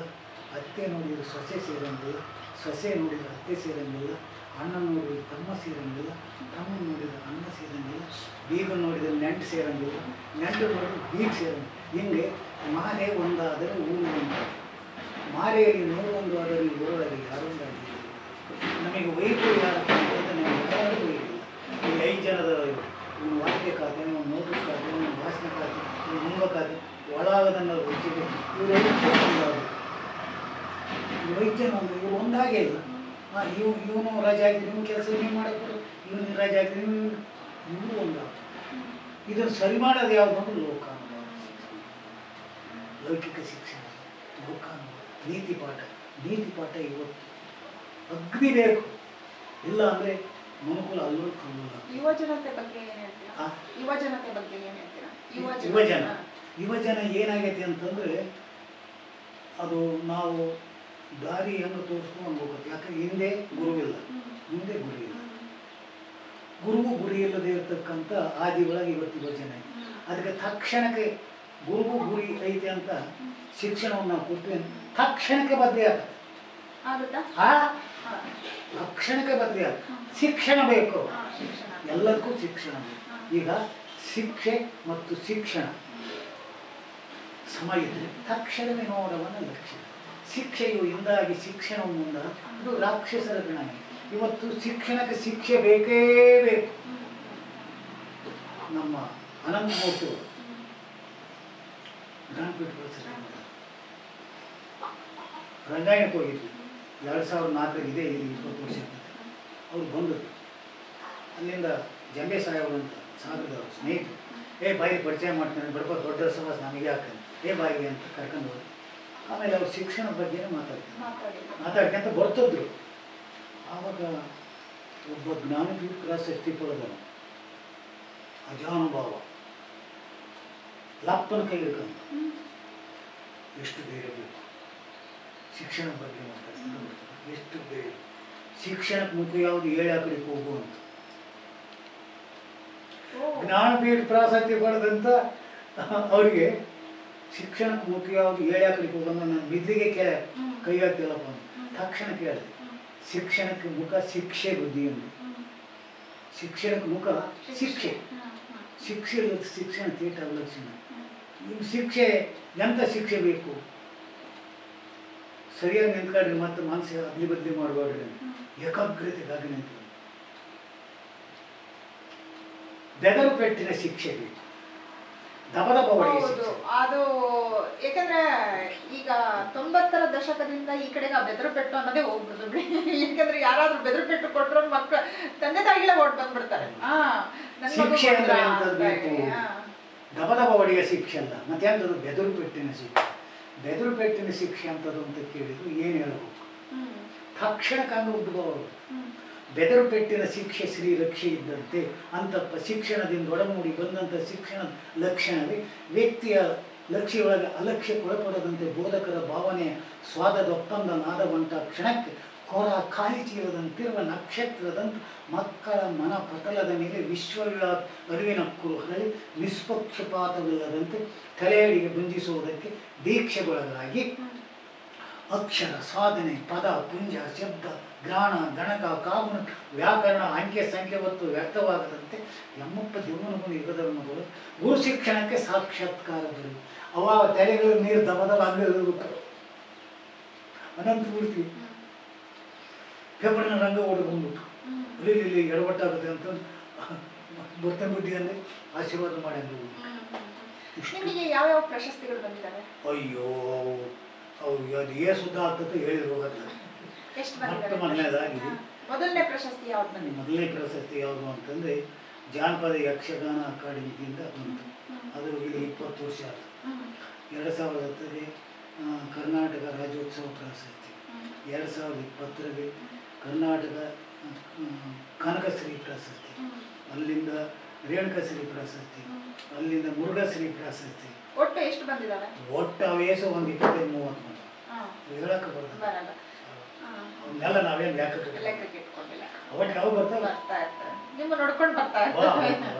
ಅತ್ತೆ ನೋಡಿದರೆ ಸೊಸೆ ಸೇರಂಗಿಲ್ಲ, ಸೊಸೆ ನೋಡಿದರೆ ಅತ್ತೆ ಸೇರಂಗಿಲ್ಲ, ಅಣ್ಣ ನೋಡಿದರೆ ತಮ್ಮ ಸೇರಂಗಿಲ್ಲ, ತಮ್ಮ ನೋಡಿದರೆ ಅಣ್ಣ ಸೇರಂಗಿಲ್ಲ, ಬೀಗ ನೋಡಿದರೆ ನೆಂಟು ಸೇರಂಗಿಲ್ಲ, ನೆಂಟು ನೋಡಿದರೆ ಬೀಗ ಸೇರಂಗಿಲ್ಲ. ಹಿಂಗೆ ಮಾಲೆ ಒಂದಾದರೆ ಊರು ಒಂದು, ಮಾಲೆಯಲ್ಲಿ ನೂರೊಂದು ಆದರೆ ಊರೊಳಗೆ ಯಾರೊಂದಾಗಿದೆ. ನಮಗೆ ವೈದ್ಯರು ಯಾರಪ್ಪ ಅಂತಂದರೆ ನಮಗೆ ಯಾರು ವೈದ್ಯರು. ಈಗ 5 ಜನದ ಇವನು ವಾಕ್ಯ ಖಾತೆ, ಇವನು ನೋಟು ಖಾತೆ, ಇವನು ಭಾಷಣ ಖಾತೆ, ಇವನು ಮುಂಗ ಖಾತೆ, ಒಳಾಗದನ್ನು ರುಚಿಗೆ ಇವರು 5 ಜನ ಒಂದಾಗಬೇಕು. ಇವರು 5 ಜನ ಒಂದು, ಇವರು ಒಂದಾಗೇ ಇಲ್ಲ. ಇವನು ರಜೆ ಹಾಕಿದ್ರೆ ಇವನು ಕೆಲಸ ನೀವು ಮಾಡಬೇಕು, ಇವನು ರಜೆ ಹಾಕಿದ್ರೆ ಇವರು ಒಂದಾಗ. ಇದನ್ನು ಸರಿ ಮಾಡೋದು ಯಾವುದು ಅಂದ್ರೆ ಲೋಕಾನುಭವ ಶಿಕ್ಷಣ, ಲೌಕಿಕ ಶಿಕ್ಷಣ, ಲೋಕಾನುಭವ, ನೀತಿ ಪಾಠ ಇವತ್ತು ಅಗ್ನಿ ಬೇಕು. ಇಲ್ಲ ಅಂದರೆ ಮನುಕುಲ ಅಲ್ಲೂ ಕಲ್ಲೋಲ. ಯುವಜನತೆ ಬಗ್ಗೆ ಏನು ಹೇಳ್ತೀರಾ? ಯುವಜನ ಏನಾಗೈತೆ ಅಂತಂದರೆ ಅದು ನಾವು ದಾರಿ ಹೆಂಗೆ ತೋರಿಸ್ಕೊಂಡು ಹೋಗುತ್ತೆ. ಯಾಕಂದ್ರೆ ಹಿಂದೆ ಗುರುವಿಲ್ಲ, ಮುಂದೆ ಗುರಿ ಇಲ್ಲ. ಗುರಿ ಇಲ್ಲದೆ ಇರತಕ್ಕಂಥ ಆದಿ ಒಳಗೆ ಇವತ್ತು ಯುವಜನ. ಅದಕ್ಕೆ ತಕ್ಷಣಕ್ಕೆ ಗುರುಗೂ ಗುರಿ ಐತೆ ಅಂತ ಶಿಕ್ಷಣವನ್ನು ಕೊಟ್ಟು ತಕ್ಷಣಕ್ಕೆ ಬದಲಿ ಆಗುತ್ತೆ. ತಕ್ಷಣಕ್ಕೆ ಬದಲಿ ಶಿಕ್ಷಣ ಬೇಕು, ಎಲ್ಲದಕ್ಕೂ ಶಿಕ್ಷಣ ಬೇಕು. ಈಗ ಶಿಕ್ಷೆ ಮತ್ತು ಶಿಕ್ಷಣ ಸಮ ಇದ್ದರೆ ತಕ್ಷಣವೇ ನೋಡವನ ಲಕ್ಷ್ಯ. ಶಿಕ್ಷೆಯು ಇಂದಾಗಿ ಶಿಕ್ಷಣವು ಮುಂದ ಇದು ರಾಕ್ಷಸರ ಗುಣ. ಇವತ್ತು ಶಿಕ್ಷಣಕ್ಕೆ ಶಿಕ್ಷೆ ಬೇಕೇ ಬೇಕು. ನಮ್ಮ ಅನಂತಮೂರ್ತಿ ಜ್ಞಾನಪೀಠ ರಂಗಾಯಣಕ್ಕೆ ಹೋಗಿದ್ವಿ 2004 ಇದೆ, ಇಲ್ಲಿ 20 ವರ್ಷ ಅವ್ರು ಬಂದರು. ಅಲ್ಲಿಂದ ಜಂಬೆ ಸಾಹೇಬರು ಅಂತ ಸಾಗರದವರು ಸ್ನೇಹಿತರು, ಬಾಯಿಗೆ ಪರಿಚಯ ಮಾಡ್ತಾನೆ, ಬಡಪ ದೊಡ್ಡ ಸವಾಸ ನಮಗೆ ಆಗ್ತಾನೆ, ಬಾಯಿಗೆ ಅಂತ ಕರ್ಕೊಂಡು ಹೋದ್ರು. ಆಮೇಲೆ ಅವ್ರು ಶಿಕ್ಷಣದ ಬಗ್ಗೆನೇ ಮಾತಾಡ್ಕೊಂತ ಬರ್ತಿದ್ರು. ಆವಾಗ ಒಬ್ಬ ಜ್ಞಾನಪೀಠ ಪ್ರಶಸ್ತಿ ಪಡೆದನು ಅಜಾನುಭಾವ ಲಪ್ಪನ ಕೈ ಹಿಡ್ಕೊಂಡು ಎಷ್ಟು ಧೈರ್ಯ ಬೇಕು ಶಿಕ್ಷಣ ಬಗ್ಗೆ ಮಾತಾಡ್ತಾರೆ. ಎಷ್ಟು ಧೈರ್ಯ. ಶಿಕ್ಷಣಕ್ಕೆ ಮುಖ ಯಾವುದು ಹೇಳಿ ಆ ಕಡೆಗೆ ಹೋಗುವಂತ ಜ್ಞಾನಪೀಠ ಪ್ರಾಶಸ್ತ್ಯ ಪಡೆದಂತ ಅವರಿಗೆ ಶಿಕ್ಷಣಕ್ಕೆ ಮುಖ ಯಾವುದು ಹೇಳಿ ಆ ಕಡೆಗೆ ಹೋಗೋದು. ನಾನು ಬಿದ್ದಿಗೆ ಕೈ ಹಾಕ್ತಿಲ್ಲಪ್ಪ ತಕ್ಷಣ ಕೇಳಿದೆ. ಶಿಕ್ಷಣಕ್ಕೆ ಮುಖ ಶಿಕ್ಷೆ ಬುದ್ಧಿ ಎಂದು. ಶಿಕ್ಷಣಕ್ಕೆ ಮುಖ ಶಿಕ್ಷೆ. ಶಿಕ್ಷೆ ಇಲ್ಲದ ಶಿಕ್ಷಣ ತೀಟ ಅವಲಕ್ಷಣ. ನಿಮ್ಮ ಶಿಕ್ಷೆ ಎಂಥ ಶಿಕ್ಷೆ ಬೇಕು? ಸರಿಯಾಗಿ ನಿಂತ್ಕೊಳ್ರಿ, ಮತ್ತೆ ಮನಸ್ಸಿಗೆ ಅದ್ಲಿ ಬದ್ಲಿ ಮಾಡಬೇಡ್ರಿ. ಏಕಾಗ್ರತೆಗಾಗಿ ನಿಂತು ಬೆದರು ಪೆಟ್ಟಿನ ಶಿಕ್ಷೆ ಬೇಕು. ದಬದಬ ಹೊಡೆಯ ಶಿಕ್ಷೆ. ಅದು ಯಾಕಂದ್ರೆ ಈಗ 90ರ ದಶಕದಿಂದ ಈ ಕಡೆಗೆ ಆ ಬೆದರು ಪೆಟ್ಟು ಅನ್ನೋದೇ ಹೋಗ್ಬಿಡ್ತು ಬಿಡಿ. ಯಾಕಂದ್ರೆ ಯಾರಾದ್ರೂ ಬೆದರು ಪೆಟ್ಟು ಕೊಟ್ಟರು ಮಕ್ಕಳು ತಂದೆ ತಾಯಿಗಳೇ ಓಡ್ ಬಂದ್ಬಿಡ್ತಾರೆ. ಶಿಕ್ಷೆ ಅಂದ್ರೆ ಎಂಥದ್ದು ಬೇಕು? ದಬದಬ ಹೊಡೆಯ ಶಿಕ್ಷೆ ಅಲ್ಲ, ಮತ್ತೆ ಎಂಥದ್ದು ಬೆದರು ಪೆಟ್ಟಿನ ಶಿಕ್ಷೆ. ಬೆದರು ಪೆಟ್ಟಿನ ಶಿಕ್ಷೆ ಅಂತದ್ದು ಅಂತ ಕೇಳಿದ್ರು ಏನು ಹೇಳಬೇಕು? ತಕ್ಷಣಕ್ಕಾಗ ಉದ್ಭವ. ಬೆದರು ಪೆಟ್ಟಿನ ಶಿಕ್ಷೆ ಶ್ರೀ ರಕ್ಷೆ ಇದ್ದಂತೆ ಅಂತಪ್ಪ. ಶಿಕ್ಷಣದಿಂದ ಒಡಮೂಡಿ ಬಂದಂಥ ಶಿಕ್ಷಣದ ಲಕ್ಷಣವೇ ವ್ಯಕ್ತಿಯ ಲಕ್ಷ್ಯೊಳಗೆ ಅಲಕ್ಷ್ಯಕ್ಕೊಳಪಡದಂತೆ ಬೋಧಕರ ಭಾವನೆಯ ಸ್ವಾದದ ಒಪ್ಪಂದ ನಾದವಂಟ ಕ್ಷಣಕ್ಕೆ ಹೊರ ಖಾಲಿ ಚೀಲದಂತಿರುವ ನಕ್ಷತ್ರದಂತ ಮಕ್ಕಳ ಮನ ಪಟಲದ ಮೇಲೆ ವಿಶ್ವವ್ಯಾಪ ಅರಿವಿನ ಕುರು ಹರಳಿ ನಿಷ್ಪಕ್ಷಪಾತವಿಲ್ಲದಂತೆ ತಲೆಯಡಿಗೆ ಗುಂಜಿಸುವುದಕ್ಕೆ ದೀಕ್ಷೆಗೊಳಗಾಗಿ ಅಕ್ಷರ ಸಾಧನೆ ಪದ ಪುಂಜ ಶಬ್ದ ಗ್ರಾಣ ಗಣಕ ಕಾಗುಣ ವ್ಯಾಕರಣ ಅಂಕೆ ಸಂಖ್ಯೆ ಹೊತ್ತು ವ್ಯಕ್ತವಾಗದಂತೆ ಎಮ್ಮಪ್ಪ ದೇವನಗುಣ ಯುಗಧರ್ಮಗಳು ಗುರು ಶಿಕ್ಷಣಕ್ಕೆ ಸಾಕ್ಷಾತ್ಕಾರ ಬರು. ಅವ ತಲೆಗಳು ನೀರು ದಬದಬ ಆಗಬೇಕು. ಅನಂತ ಮೂರ್ತಿ ಪೇಪರ್ನ ರಂಗ ಓಡ್ಕೊಂಡ್ಬಿಟ್ಟು ಇಲ್ಲಿ ಎಡವಟ್ಟಾಗುತ್ತೆ ಅಂತ ಬರ್ತಾನೆ ಬುದ್ಧಿ ಅಂದರೆ ಆಶೀರ್ವಾದ ಮಾಡಿ ನಿಮಗೆ ಯಾವ್ಯಾವ ಪ್ರಶಸ್ತಿಗಳು ಬಂದಿದ್ದಾವೆ? ಅಯ್ಯೋ ಅವು ಅದು ಶುದ್ಧ ಆಗ್ತದೆ ಹೇಳಿದ್ರು ಮೊದಲನೇದಾಗಿ ಮೊದಲನೇ ಪ್ರಶಸ್ತಿ ಯಾವ್ದು ಬಂದಿದೆ? ಮೊದಲನೇ ಪ್ರಶಸ್ತಿ ಯಾವುದು ಅಂತಂದರೆ ಜಾನಪದ ಯಕ್ಷಗಾನ ಅಕಾಡೆಮಿಯಿಂದ ಬಂತು. ಅದು ಇಲ್ಲಿ 20 ವರ್ಷ ಆಯಿತು. 2010ರಲ್ಲಿ ಕರ್ನಾಟಕ ರಾಜ್ಯೋತ್ಸವ ಪ್ರಶಸ್ತಿ, 2020ರಲ್ಲಿ ಕರ್ನಾಟಕ ಕನಕಶ್ರೀ ಪ್ರಶಸ್ತಿ, ಅಲ್ಲಿಂದ ರೇಣುಕಶ್ರೀ ಪ್ರಶಸ್ತಿ, ಅಲ್ಲಿಂದ ಮುರುಘಶ್ರೀ ಪ್ರಶಸ್ತಿ. ಒಟ್ಟು ಎಷ್ಟು ಬಂದಿದ್ದಾವೆ? ಒಟ್ಟು ಅವೇಸು ಒಂದು 25-30 ಹೇಳಕ್ಕೆ ಬರ್ತದೆ. ಅವನ್ನೆಲ್ಲ ನಾವೇನು ಲೆಕ್ಕಕ್ಕೆ ಇಟ್ಕೊಂಡಿಲ್ಲ. ಅವಕ್ಕೆ ಯಾವ ಬರ್ತಾವೆ ನಿಮ್ಮ ನೋಡ್ಕೊಂಡು ಬರ್ತಾ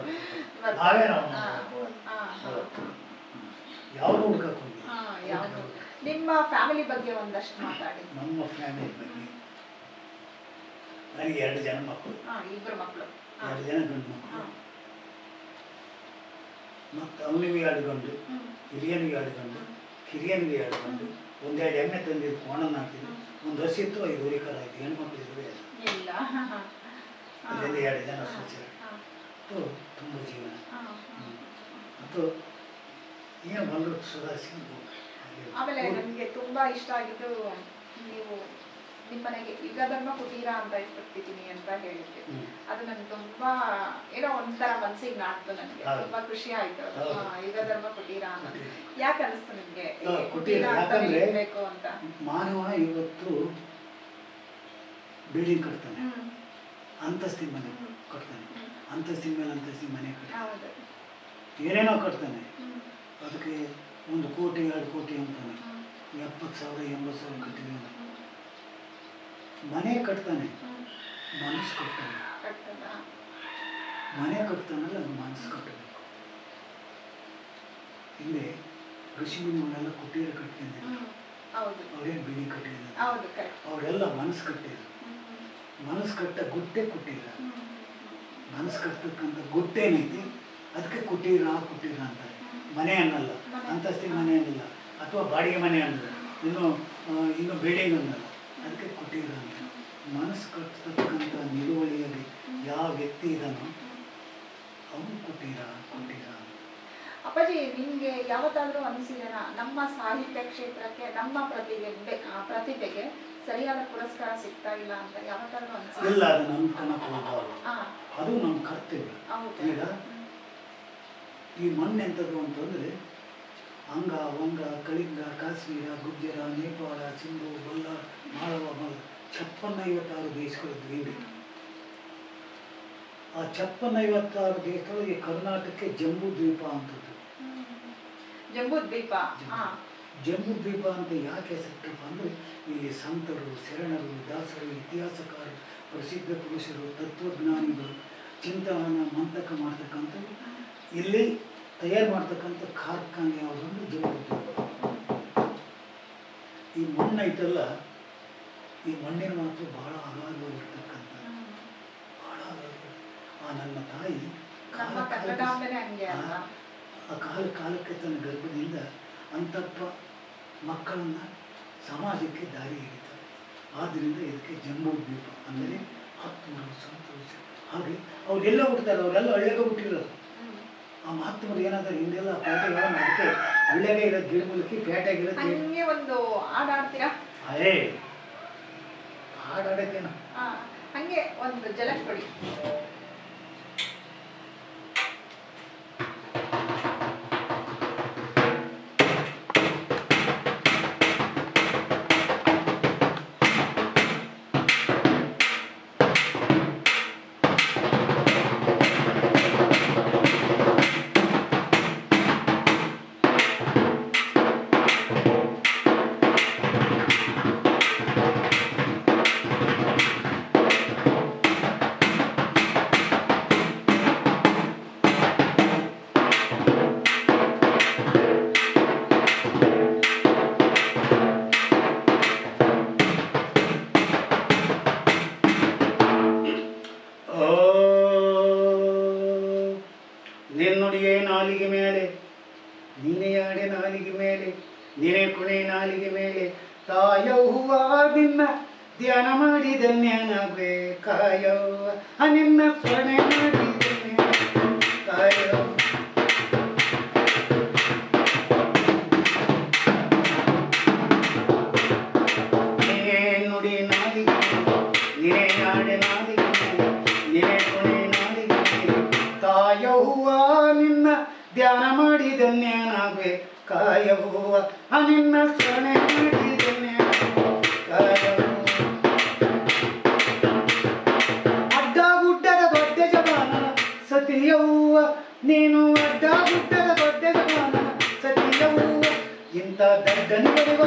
ನಾವೇ ಯಾವುದು ಹುಡ್ಕಕ್ಕೆ ಹೋಗಿ. ನಿಮ್ಮ ಫ್ಯಾಮಿಲಿ ಬಗ್ಗೆ ಒಂದಷ್ಟು ಮಾತಾಡಿ. ನಮ್ಮ ಫ್ಯಾಮಿಲಿ ಬಗ್ಗೆ ನನಗೆ 2 ಜನ ಮಕ್ಕಳು. 2 ಮಕ್ಕಳು. 2 ಜನ ಗಂಡು ಮಕ್ಕಳು. ಮತ್ತು ಅವನಿಗೆ 2 ಗಂಡು, ಹಿರಿಯನಿಗೆ 2 ಗಂಡು, ಕಿರಿಯನಿಗೆ 2 ಗಂಡು. 1-2 ಎಮ್ಮೆ ತಂದಿದ್ದು ಕೋಣನ ಹಾಕಿದ್ರು. ಒಂದು ಹಸಿತ್ತು 5 ಹುರಿಕರ ಆಯ್ತು. ಹೆಣ್ಮಕ್ಳು ಇರುವೆ ಇಲ್ಲ. ಅಲ್ಲಿಂದ 2 ಜನ ಸ್ವಚ್ಛ. ತುಂಬ ಜೀವನ. ಮತ್ತು ಏನು ಬಂದರು ಸುಧಾರಿಸ್ಕೊಂಡು. ಆಮೇಲೆ ನನಗೆ ತುಂಬಾ ಇಷ್ಟ ಆಗಿದ್ದು ನೀವು ನಿಮ್ಮನೆಗೆ ಯುಗಧರ್ಮ ಕುಟೀರ ಅಂತ ಇಟ್ಬಿಟ್ಟಿದ್ದೀನಿ ಅಂತ ಹೇಳಿದ್ದೆ. ಅದು ನನ್ಗೆ ತುಂಬಾ ಏನೋ ಒಂಥರ ಮನ್ಸಿಗೆ ನಾಡ್ತು. ನನಗೆ ತುಂಬಾ ಖುಷಿ ಆಯ್ತು. ಯುಗಧರ್ಮ ಕುಟೀರ ಅಂತ ಯಾಕೆ ಅನಿಸ್ತು ನಿಮ್ಗೆ ಕುಟೀರ ಬೇಕು ಅಂತ? ಮಾನವ ಇವತ್ತು ಬಿಲ್ಡಿಂಗ್ ಕಟ್ತಾನೆ, ಅಂತಸ್ತಿನ ಮನೆ ಕಟ್ತಾನೆ, ಅಂತಸ್ತಿನ ಮೇಲೆ ಅಂತಸ್ತಿನ ಮನೆ ಕಟ್ತಾನೆ, ಏನೇನೋ ಕಟ್ತಾನೆ. ಅದಕ್ಕೆ 1 ಕೋಟಿ 2 ಕೋಟಿ ಅಂತಾನೆ, 70,000 80,000 ಕಟ್ಟಿದೆ. ಮನೆ ಕಟ್ತಾನೆ, ಮನಸ್ಸು ಕಟ್ತಾನೆ. ಮನೆ ಕಟ್ತಾನಲ್ಲ, ಮನಸ್ಸು ಕಟ್ಟಬೇಕು. ಹಿಂದೆ ಋಷಿ ಮುನಿಗಳೆಲ್ಲ ಕುಟೀರ ಕಟ್ಟಿದ್ದಾರೆ. ಅವ್ರೇನು ಬಿಡಿ ಕಟ್ಟಿದ್ದಾರೆ, ಅವರೆಲ್ಲ ಮನಸ್ಸು ಕಟ್ಟಿದ್ರು. ಮನಸ್ಸು ಕಟ್ಟ ಗುಟ್ಟೆ ಕುಟೀರ. ಮನಸ್ಸು ಕಟ್ಟತಕ್ಕಂಥ ಗುಟ್ಟೇನೈತಿ, ಅದಕ್ಕೆ ಕುಟೀರ ಕುಟೀರ ಅಂತಾರೆ. ಮನೆ ಅನ್ನಲ್ಲ, ಅಂತಸ್ತಿನ ಮನೆ ಅನ್ನಲ್ಲ, ಅಥವಾ ಬಾಡಿಗೆ ಮನೆ ಅನ್ನಲ್ಲ, ಇನ್ನು ಬಿಲ್ಡಿಂಗ್ ಅನ್ನಲ್ಲ, ಅದಕ್ಕೆ ಕುಟೀರ ಅಂತ. ಮನಸ್ಸು ಕಟ್ಟತಕ್ಕಂಥ ನಿಲುವಳಿಯಲ್ಲಿ ಯಾವ ವ್ಯಕ್ತಿ ಇದನ್ನು ಅವನು ಕುಟೀರ ಕುಟೀರ. ಅಪ್ಪಾಜಿ, ನಿಮಗೆ ಯಾವತ್ತಾದರೂ ಅನಿಸಿದೆನಾ ನಮ್ಮ ಸಾಹಿತ್ಯ ಕ್ಷೇತ್ರಕ್ಕೆ, ನಮ್ಮ ಪ್ರತಿಭೆಗೆ ಸರಿಯಾದ ಪುರಸ್ಕಾರ ಸಿಗ್ತಾ ಇಲ್ಲ ಅಂತ ಯಾವತ್ತಾದ್ರೂ ಅನಿಸಿದೆ? ಇಲ್ಲ, ಅದು ನಮ್ಮ ತನಕ ಹೋಗಬಾರ್ದು. ಅದು ನಮ್ಮ ಕರ್ತವ್ಯ. ಈಗ ಈ ಮಣ್ಣೆಂಥದ್ದು ಅಂತಂದರೆ ಅಂಗ ವಂಗ ಕಳಿಂಗ ಕಾಶ್ಮೀರ ಗುಜ್ಜರ ನೇಪಾಳ ಸಿಂಧು ಬಲ್ಲ ಮಾಳವ 56 ದೇಶಗಳಿದ್ವು ಇಲ್ಲಿ. ಆ 56 ದೇಶದೊಳಗೆ ಕರ್ನಾಟಕಕ್ಕೆ ಜಂಬೂ ದ್ವೀಪ ಅಂತದ್ದು. ಜಂಬೂ ದ್ವೀಪ ಜಂಬೂದ್ವೀಪ ಅಂತ ಯಾಕೆ ಹೆಸರಿಟ್ಟಪ್ಪ ಅಂದರೆ ಇಲ್ಲಿ ಸಂತರು, ಶರಣರು, ದಾಸರು, ಇತಿಹಾಸಕಾರರು, ಪ್ರಸಿದ್ಧ ಪುರುಷರು, ತತ್ವಜ್ಞಾನಿಗಳು ಚಿಂತನ ಮಂತಕ ಮಾಡ್ತಕ್ಕಂಥದ್ದು ಇಲ್ಲಿ ತಯಾರು ಮಾಡ್ತಕ್ಕಂಥ ಕಾರ್ಖಾನೆ ಯಾವುದಂದ್ರೆ ಜಂಬೂದ್ವೀಪ. ಈ ಮಣ್ಣು ಐತಲ್ಲ, ಈ ಮಣ್ಣಿನ ಮಾತು ಬಹಳ ಅಗಾಧವಾಗಿರ್ತಕ್ಕಂಥ, ಬಹಳ ಆ ನನ್ನ ತಾಯಿ ಕಾಲಕ್ಕೆ ತನ್ನ ಗರ್ಭದಿಂದ ಅಂತಪ್ಪ ಮಕ್ಕಳನ್ನ ಸಮಾಜಕ್ಕೆ ದಾರಿ ಹಿಡಿತಾರೆ. ಆದ್ದರಿಂದ ಇದಕ್ಕೆ ಜಂಬೂದ್ವೀಪ ಅಂದರೆ 10 ಸಂತೋಷ. ಹಾಗೆ ಅವರೆಲ್ಲ ಹುಡ್ತಾರೆ, ಅವರೆಲ್ಲ ಹಳ್ಳಿಗೆ ಹುಟ್ಟಿರೋದು. ಆ ಮಹಾತ್ಮರು ಏನಾದ್ರೆ ಹಿಂದೆಲ್ಲ ಪೇಟೆ ಅದಕ್ಕೆ ಹಳ್ಳಿಗೆ ಇರೋದು ಗಿಡಮೂಲಿಕೆ ಪೇಟೆಗಿರೋದು. ಒಂದು ಹಾಡಾಡ್ತೀರಾ? ಹಾಡಾಡೋಕ್ಕೇನು ಹಂಗೆ ಒಂದು ಜಲಕ್ ಕೊಡಿ. ನಿನ್ನುಡಿಯೇ ನಾಲಿಗೆ ಮೇಲೆ, ನೀನೇ ಆಡೆ ನಾಲಿಗೆ ಮೇಲೆ, ನೀನೇ ಕುಣೆ ನಾಲಿಗೆ ಮೇಲೆ, ತಾಯವ್ವ ನಿನ್ನ ಧ್ಯಾನ ಮಾಡಿ ಧನ್ಯನಾಗ್ವೆ ಕಾಯವ್ವ, ನಿನ್ನ ಸ್ಮರಣೆ ಮಾಡಿ ಧನ್ಯ ಕಾಯವ್ವ. ನೀನೇ ನುಡಿ ನಾಲಿಗೆ, ನೀನೇ ಆಡೆ ನಾಲಿಗೆ ಮೇಲೆ, ನೀನೇ ಕುಣೆ ನಾಲಿಗೆ ಮೇಲೆ, ತಾಯವ್ವ ನಿನ್ನ ಧ್ಯಾನ ಮಾಡಿ ಧನ್ಯನಾಗ್ವೆ ಕಾಯವ್ವ, ನಿನ್ನ ಸ್ಮರಣೆ ಮಾಡಿ ಧನ್ಯ ಕಾಯವ್ವ. ಅಡ್ಡ ಗುಡ್ಡದ ದೊಡ್ಡ ಜವಾನನ ಸತಿಯವ್ವ ನೀನು, ಅಡ್ಡ ಗುಡ್ಡದ ದೊಡ್ಡ ಜವಾನನ ಸತಿಯವ್ವ, ಇಂಥ ದಡ್ಡನಿಗಳಿವ,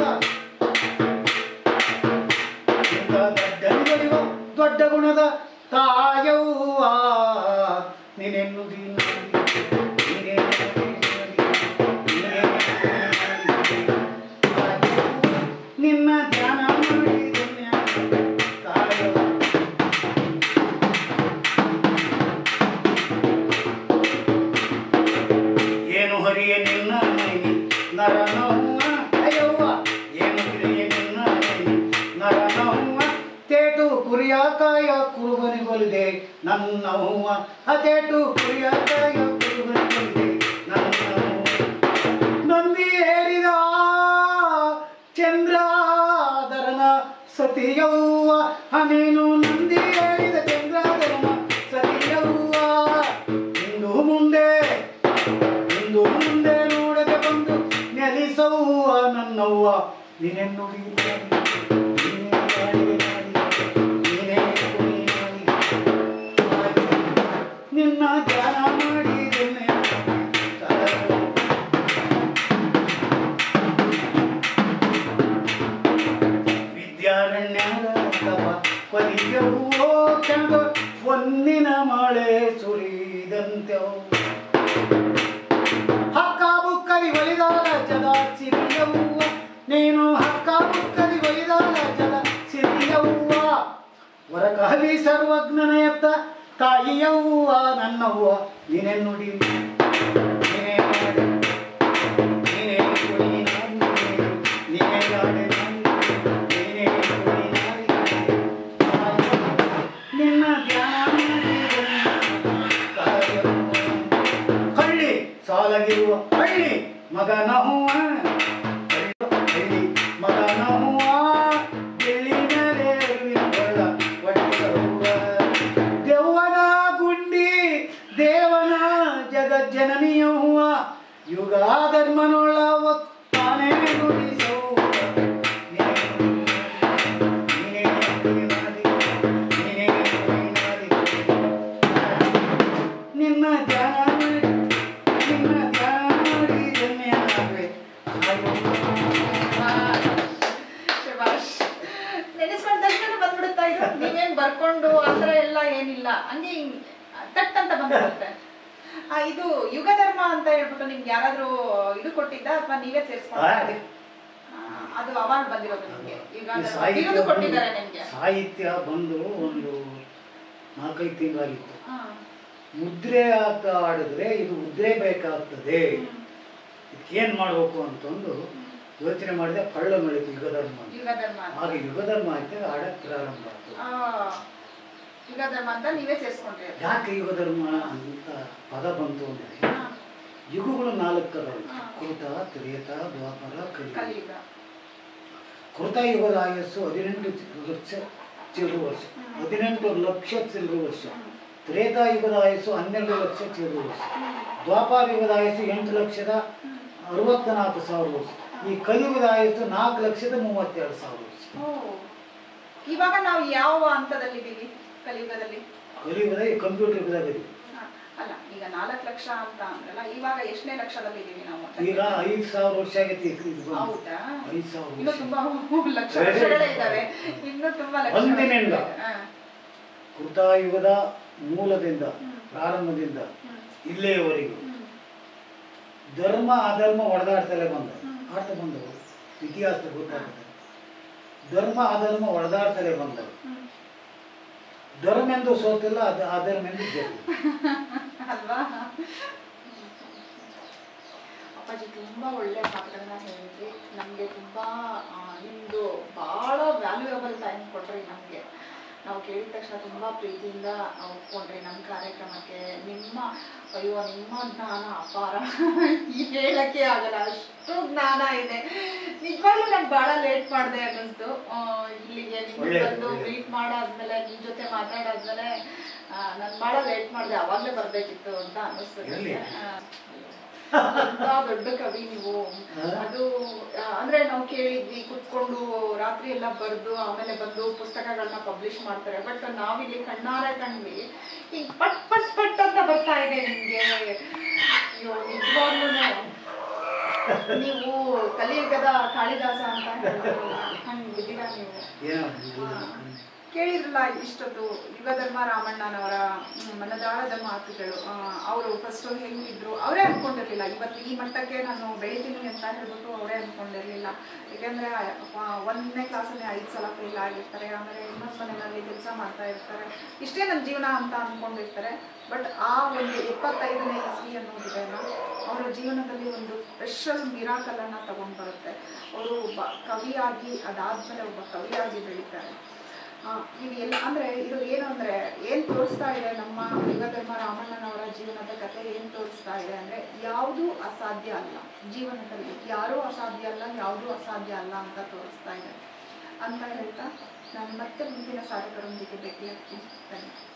ಇಂಥ ದಡ್ಡನಿಗಳಿವ ದೊಡ್ಡ ಗುಣದ ತಾಯವ್ವ, ನೀನೆನ್ನು ನಿನ್ನ ಧ್ಯಾನ ಮಾಡಿ ಕಾಯವ್ವ. ಏನು ಹರಿಯ ನಿನ್ನ ಮೈನಿ ನರನವ್ವ, ಅಯ್ಯವ್ವ ಏನು ಹರಿಯ ನಿನ್ನ ಮೈನಿ ನರನವ್ವ, ತೇಟು ಕುರಿಯ ಕಾಯ ಕುರುಬನಿಗೊಲಿದೆ ನನ್ನವ್ವ, ತೇಟು ಕುರಿಯ ಕಾಯ ಕುರುಬನಿಗೊಲಿದೆ ನನ್ನವ್ವ. ನಂದಿ ಏರಿದ ಚಂದ್ರಾಧರನ ಸತಿಯವ್ವ, ನೀನು ನಂದಿ ಏರಿದ ಚಂದ್ರಾಧರನ ಸತಿಯವ್ವ, ಇಂದು ಮುಂದೆ ನೋಡದೆ ಬಂದು ನೆಲೆಸವ್ವ ನನ್ನವ್ವ, ನೀನೆನ್ನು ನಿನ್ನ ಧ್ಯಾನ ಮಾಡಿ ವಿದ್ಯಾರಣ್ಯದ ಕೊಲಿಯವ್ವೋ ಕೆಂದ ಹೊನ್ನಿನ ಮಳೆ ಸುರಿದಂತೆವು, ಹಕ್ಕ ಬುಕ್ಕಲಿ ಒಲಿದ ರಾಜ್ಯದ ಸಿರಿಯವ್ವ, ನೀನು ಹಕ್ಕ ಬುಕ್ಕಲಿ ಒಲಿದ ರಾಜ್ಯದ ಸಿರಿಯವ್ವ, ಹೊರಕಹಲಿ ಸರ್ವಜ್ಞನ ಎತ್ತ ತಾಯಿಯವ್ವ ನನ್ನವ್ವ, ನೀನೇ ನುಡಿ ನೀನೇ ನಾಡೆ, ನೀನೇ ಕುಣಿ ನಾಲಿಗೆ, ನೀನೇ ನಾಡೆ ನೀನೇ ಕುಣಿ ನಾಲಿಗೆ, ನಿನ್ನ ಧ್ಯಾನ ಕಾಯವ್ವ. ಹಳ್ಳಿ ಸಾಲಗಿರುವ ಹಳ್ಳಿ ಮಗನವ್ವ, ಹಳ್ಳಿ ಮಗನವ್ವ, ಬೆಳ್ಳಿ ಮೇಲೆ ಕೊಳ್ಳ ಒಡ್ಡವ್ವ, ದೆವ್ವನ ಗುಂಡಿ ದೇವನ ಜಗಜ್ಜನನಿಯವ್ವ, ಯುಗ ಧರ್ಮನೊಳ ತಾನೇ ನುಡಿಸವ್ವ, ನೀನೇ ಕುಣಿ ನಾಲಿಗೆ, ನೀನೇ ಕುಣಿ ನಾಲಿಗೆ, ನಿನ್ನ ಧ್ಯಾನ ಮಾಡಿ ಧನ್ಯನಾಗ್ವೆ ಕಾಯವ್ವ. ಹೇಳ್ಬಿಟ್ಟು ನಿಮ್ಗೆ ಯಾರಾದ್ರೂ ಇದು ಕೊಟ್ಟಿದ್ದ ಅಥವಾ ನೀವೇ ಸೇರಿಸ್ಕೊಂಡ್ರೆ? ಅದು ಅವಾಗ ಬಂದಿರೋದು ನಿಮ್ಗೆ? ಈಗ ಬಿರುದು ಕೊಟ್ಟಿದ್ದಾರೆ ನಿಮ್ಗೆ? ಸಾಹಿತ್ಯ ಬಂದು ಒಂದು 4-5 ತಿಂಗಳಾಗಿತ್ತು. ಮುದ್ರೆ ಆಟ ಆಡಿದ್ರೆ ಇದು ಮುದ್ರೆ ಬೇಕಾಗ್ತದೆ, ಇದಕ್ಕೇನ್ ಮಾಡ್ಬೇಕು ಅಂತಂದು ಯೋಚನೆ ಮಾಡಿದೆ. ಕಳ್ಳ ಮೆಳಿತು ಯುಗಧರ್ಮ. ಆಗ ಯುಗಧರ್ಮ ಆಯ್ತು ಆಡಕ್ ಪ್ರಾರಂಭ ಆಯ್ತು. ಯುಗಧರ್ಮ ಅಂತ ನೀವೇ ಸೇರಿಸ್ಕೊಂಡ್ರಿ? ಯಾಕೆ ಯುಗಧರ್ಮ ಅಂತ ಪದ ಬಂತು ಅಂದ್ರೆ, ಯುಗಗಳು 4 ಅದಾವೆ: ಕೃತ, ತ್ರೇತ, ದ್ವಾಪರ, ಕಲಿಯುಗ. ಕೃತ ಯುಗದ ಆಯಸ್ಸು 18 ಲಕ್ಷ ಚಿಲ್ಲರೆ ವರ್ಷ, 18 ಲಕ್ಷ ಚಿಲ್ಲರೆ ವರ್ಷ. ತ್ರೇತಾಯುಗದ ಆಯಸ್ಸು 12 ಲಕ್ಷ ಚಿಲ್ಲರೆ ವರ್ಷ. ದ್ವಾಪರ ಯುಗದ ಆಯಸ್ಸು 8,64,000 ವರ್ಷ. ಈ ಕಲಿಯುಗದ ಆಯಸ್ಸು 4,32,000 ವರ್ಷ. ಇವಾಗ ನಾವು ಯಾವ ಹಂತದಲ್ಲಿದ್ದೀವಿ ಕಲಿಯುಗದಲ್ಲಿ? ಕಲಿಯುಗದಲ್ಲಿ ಕಂಪ್ಯೂಟರ್ ಯುಗದಾಗ ಇದೀವಿ. ಅಲ್ಲ, ಈಗ 4 ಲಕ್ಷ ಅಂತ ಅಂದ್ರಲ್ಲ, ಇವಾಗ ಎಷ್ಟನೇ ಲಕ್ಷದಲ್ಲಿ ಇದೀವಿ ನಾವು? ಈಗ 5,000 ವರ್ಷ ಆಗೈತಿ. ಹೌದಾ? 5,000 ಇನ್ನು ತುಂಬಾ ಲಕ್ಷ ವರ್ಷಗಳೇ ಇದಾವೆ. ಇನ್ನು ತುಂಬಾ ಲಕ್ಷ. ಒಂದಿನಿಂದ ಕೃತಾಯುಗದ ಮೂಲದಿಂದ ಪ್ರಾರಂಭದಿಂದ ಇಲ್ಲೇವರೆಗೂ ಧರ್ಮ ಅಧರ್ಮ ಹೊಡೆದಾಡ್ತಲೇ ಆಡ್ತಾ ಬಂದವು. ಇತಿಹಾಸ ಗೊತ್ತಾಗುತ್ತೆ. ಧರ್ಮ ಅಧರ್ಮ ಹೊಡೆದಾಡ್ತಲೇ ಬಂದವು. ಧರ್ಮ ಎಂದು ಸೋತಿಲ್ಲ, ಅಧರ್ಮ ಎಂದು ಗೆದ್ದಿಲ್ಲ ಅಲ್ವಾ? ಅಪ್ಪಾಜಿ ತುಂಬಾ ಒಳ್ಳೆ ಮಾತುಗಳನ್ನ ಹೇಳಿದ್ರಿ. ನಮ್ಗೆ ತುಂಬಾ ನಿಮ್ದು ಬಹಳ ವ್ಯಾಲ್ಯೂಯಬಲ್ ಟೈಮ್ ಕೊಟ್ರಿ ನಮ್ಗೆ. ನಾವು ಕೇಳಿದ ತಕ್ಷಣ ತುಂಬಾ ಪ್ರೀತಿಯಿಂದ ಒಪ್ಕೊಂಡ್ರಿ ನಮ್ಮ ಕಾರ್ಯಕ್ರಮಕ್ಕೆ. ನಿಮ್ಮ ಜ್ಞಾನ ಅಪಾರ, ಹೇಳಕ್ಕೆ ಆಗಲ್ಲ, ಅಷ್ಟು ಜ್ಞಾನ ಇದೆ. ನಿಜವಾಗ್ಲೂ ನಂಗೆ ಬಹಳ ಲೇಟ್ ಮಾಡಿದೆ ಅನ್ನಿಸ್ತು. ಇಲ್ಲಿಗೆ ನಿಮ್ಗೆ ಬಂದು ಮೀಟ್ ಮಾಡಾದ್ಮೇಲೆ, ನಿಮ್ ಜೊತೆ ಮಾತಾಡಾದ್ಮೇಲೆ ನಾನು ಬಹಳ ಲೇಟ್ ಮಾಡಿದೆ. ಅವಾಗ್ಲೇ ಬರ್ಬೇಕಿತ್ತು ಅಂತ ಅನ್ನಿಸ್ತದೆ. ದೊಡ್ಡ ಕವಿ ನೀವು. ಅದು ಅಂದ್ರೆ ನಾವು ಕೇಳಿದ್ವಿ, ಕುತ್ಕೊಂಡು ರಾತ್ರಿ ಎಲ್ಲ ಬರ್ದು ಆಮೇಲೆ ಬಂದು ಪುಸ್ತಕಗಳನ್ನ ಪಬ್ಲಿಷ್ ಮಾಡ್ತಾರೆ. ಬಟ್ ನಾವಿಲ್ಲಿ ಕಣ್ಣಾರೆ ಕಂಡ್ವಿ, ಈಗ ಪಟ್ ಪಟ್ ಪಟ್ ಅಂತ ಬರ್ತಾ ಇದೆ ನಿಮ್ಗೆ. ಅಯ್ಯೋ, ನಿಜವಾಗ್ಲೂ ನೀವು ಕಲಿಯುಗದ ಕಾಳಿದಾಸ ಅಂತ ಹಂಗಿದ್ದೀರಾ ನೀವು. ಕೇಳಿದ್ರಲ್ಲ ಇಷ್ಟೊತ್ತು ಯುಗಧರ್ಮ ರಾಮಣ್ಣನವರ ಮನದಾಳದ ಮಾತುಗಳು. ಅವರು ಫಸ್ಟ್ ಹೆಂಗಿದ್ರು ಅವರೇ ಅನ್ಕೊಂಡಿರ್ಲಿಲ್ಲ. ಇವತ್ತು ಈ ಮಟ್ಟಕ್ಕೆ ನಾನು ಬೆಳಿತೀನಿ ಅಂತ ಹೇಳ್ಬಿಟ್ಟು ಅವರೇ ಅನ್ಕೊಂಡಿರ್ಲಿಲ್ಲ. ಯಾಕೆಂದ್ರೆ 1ನೇ ಕ್ಲಾಸಲ್ಲಿ 5 ಸಲ ಫೇಲ್ ಆಗಿರ್ತಾರೆ. ಆಮೇಲೆ ಇನ್ನೊಂದು ಮನೆಯಲ್ಲಿ ಕೆಲಸ ಮಾಡ್ತಾ ಇರ್ತಾರೆ. ಇಷ್ಟೇ ನನ್ನ ಜೀವನ ಅಂತ ಅನ್ಕೊಂಡಿರ್ತಾರೆ. ಬಟ್ ಆ ಒಂದು 75ನೇ ಇಸ್ವಿ ಅನ್ನೋದಿದೆ, ಅವರ ಜೀವನದಲ್ಲಿ ಒಂದು ಸ್ಪೆಷಲ್ ಮಿರಾಕಲ್ ಅನ್ನ ತಗೊಂಡು ಬರುತ್ತೆ. ಅವರು ಒಬ್ಬ ಕವಿಯಾಗಿ, ಅದಾದ್ಮೇಲೆ ಒಬ್ಬ ಕವಿಯಾಗಿ ಬೆಳೀತಾರೆ. ಇದು ಎಲ್ಲ ಅಂದ್ರೆ ಇದು ಏನು ಅಂದ್ರೆ ಏನ್ ತೋರಿಸ್ತಾ ಇದೆ ನಮ್ಮ ಯುಗಧರ್ಮ ರಾಮಣ್ಣನವರ ಜೀವನದ ಕಥೆ ಏನ್ ತೋರಿಸ್ತಾ ಇದೆ ಅಂದ್ರೆ, ಯಾವುದೂ ಅಸಾಧ್ಯ ಅಲ್ಲ ಜೀವನದಲ್ಲಿ, ಯಾರೂ ಅಸಾಧ್ಯ ಅಲ್ಲ, ಯಾವುದೂ ಅಸಾಧ್ಯ ಅಲ್ಲ ಅಂತ ತೋರಿಸ್ತಾ ಇದೆ ಅಂತ ಹೇಳ್ತಾ ನಾನು ಮತ್ತೆ ಮುಂದಿನ ಸಾಧಕರೊಂದಿಗೆ ಭೇಟಿಯಾಗ್ತೀನಿ. ಧನ್ಯವಾದ.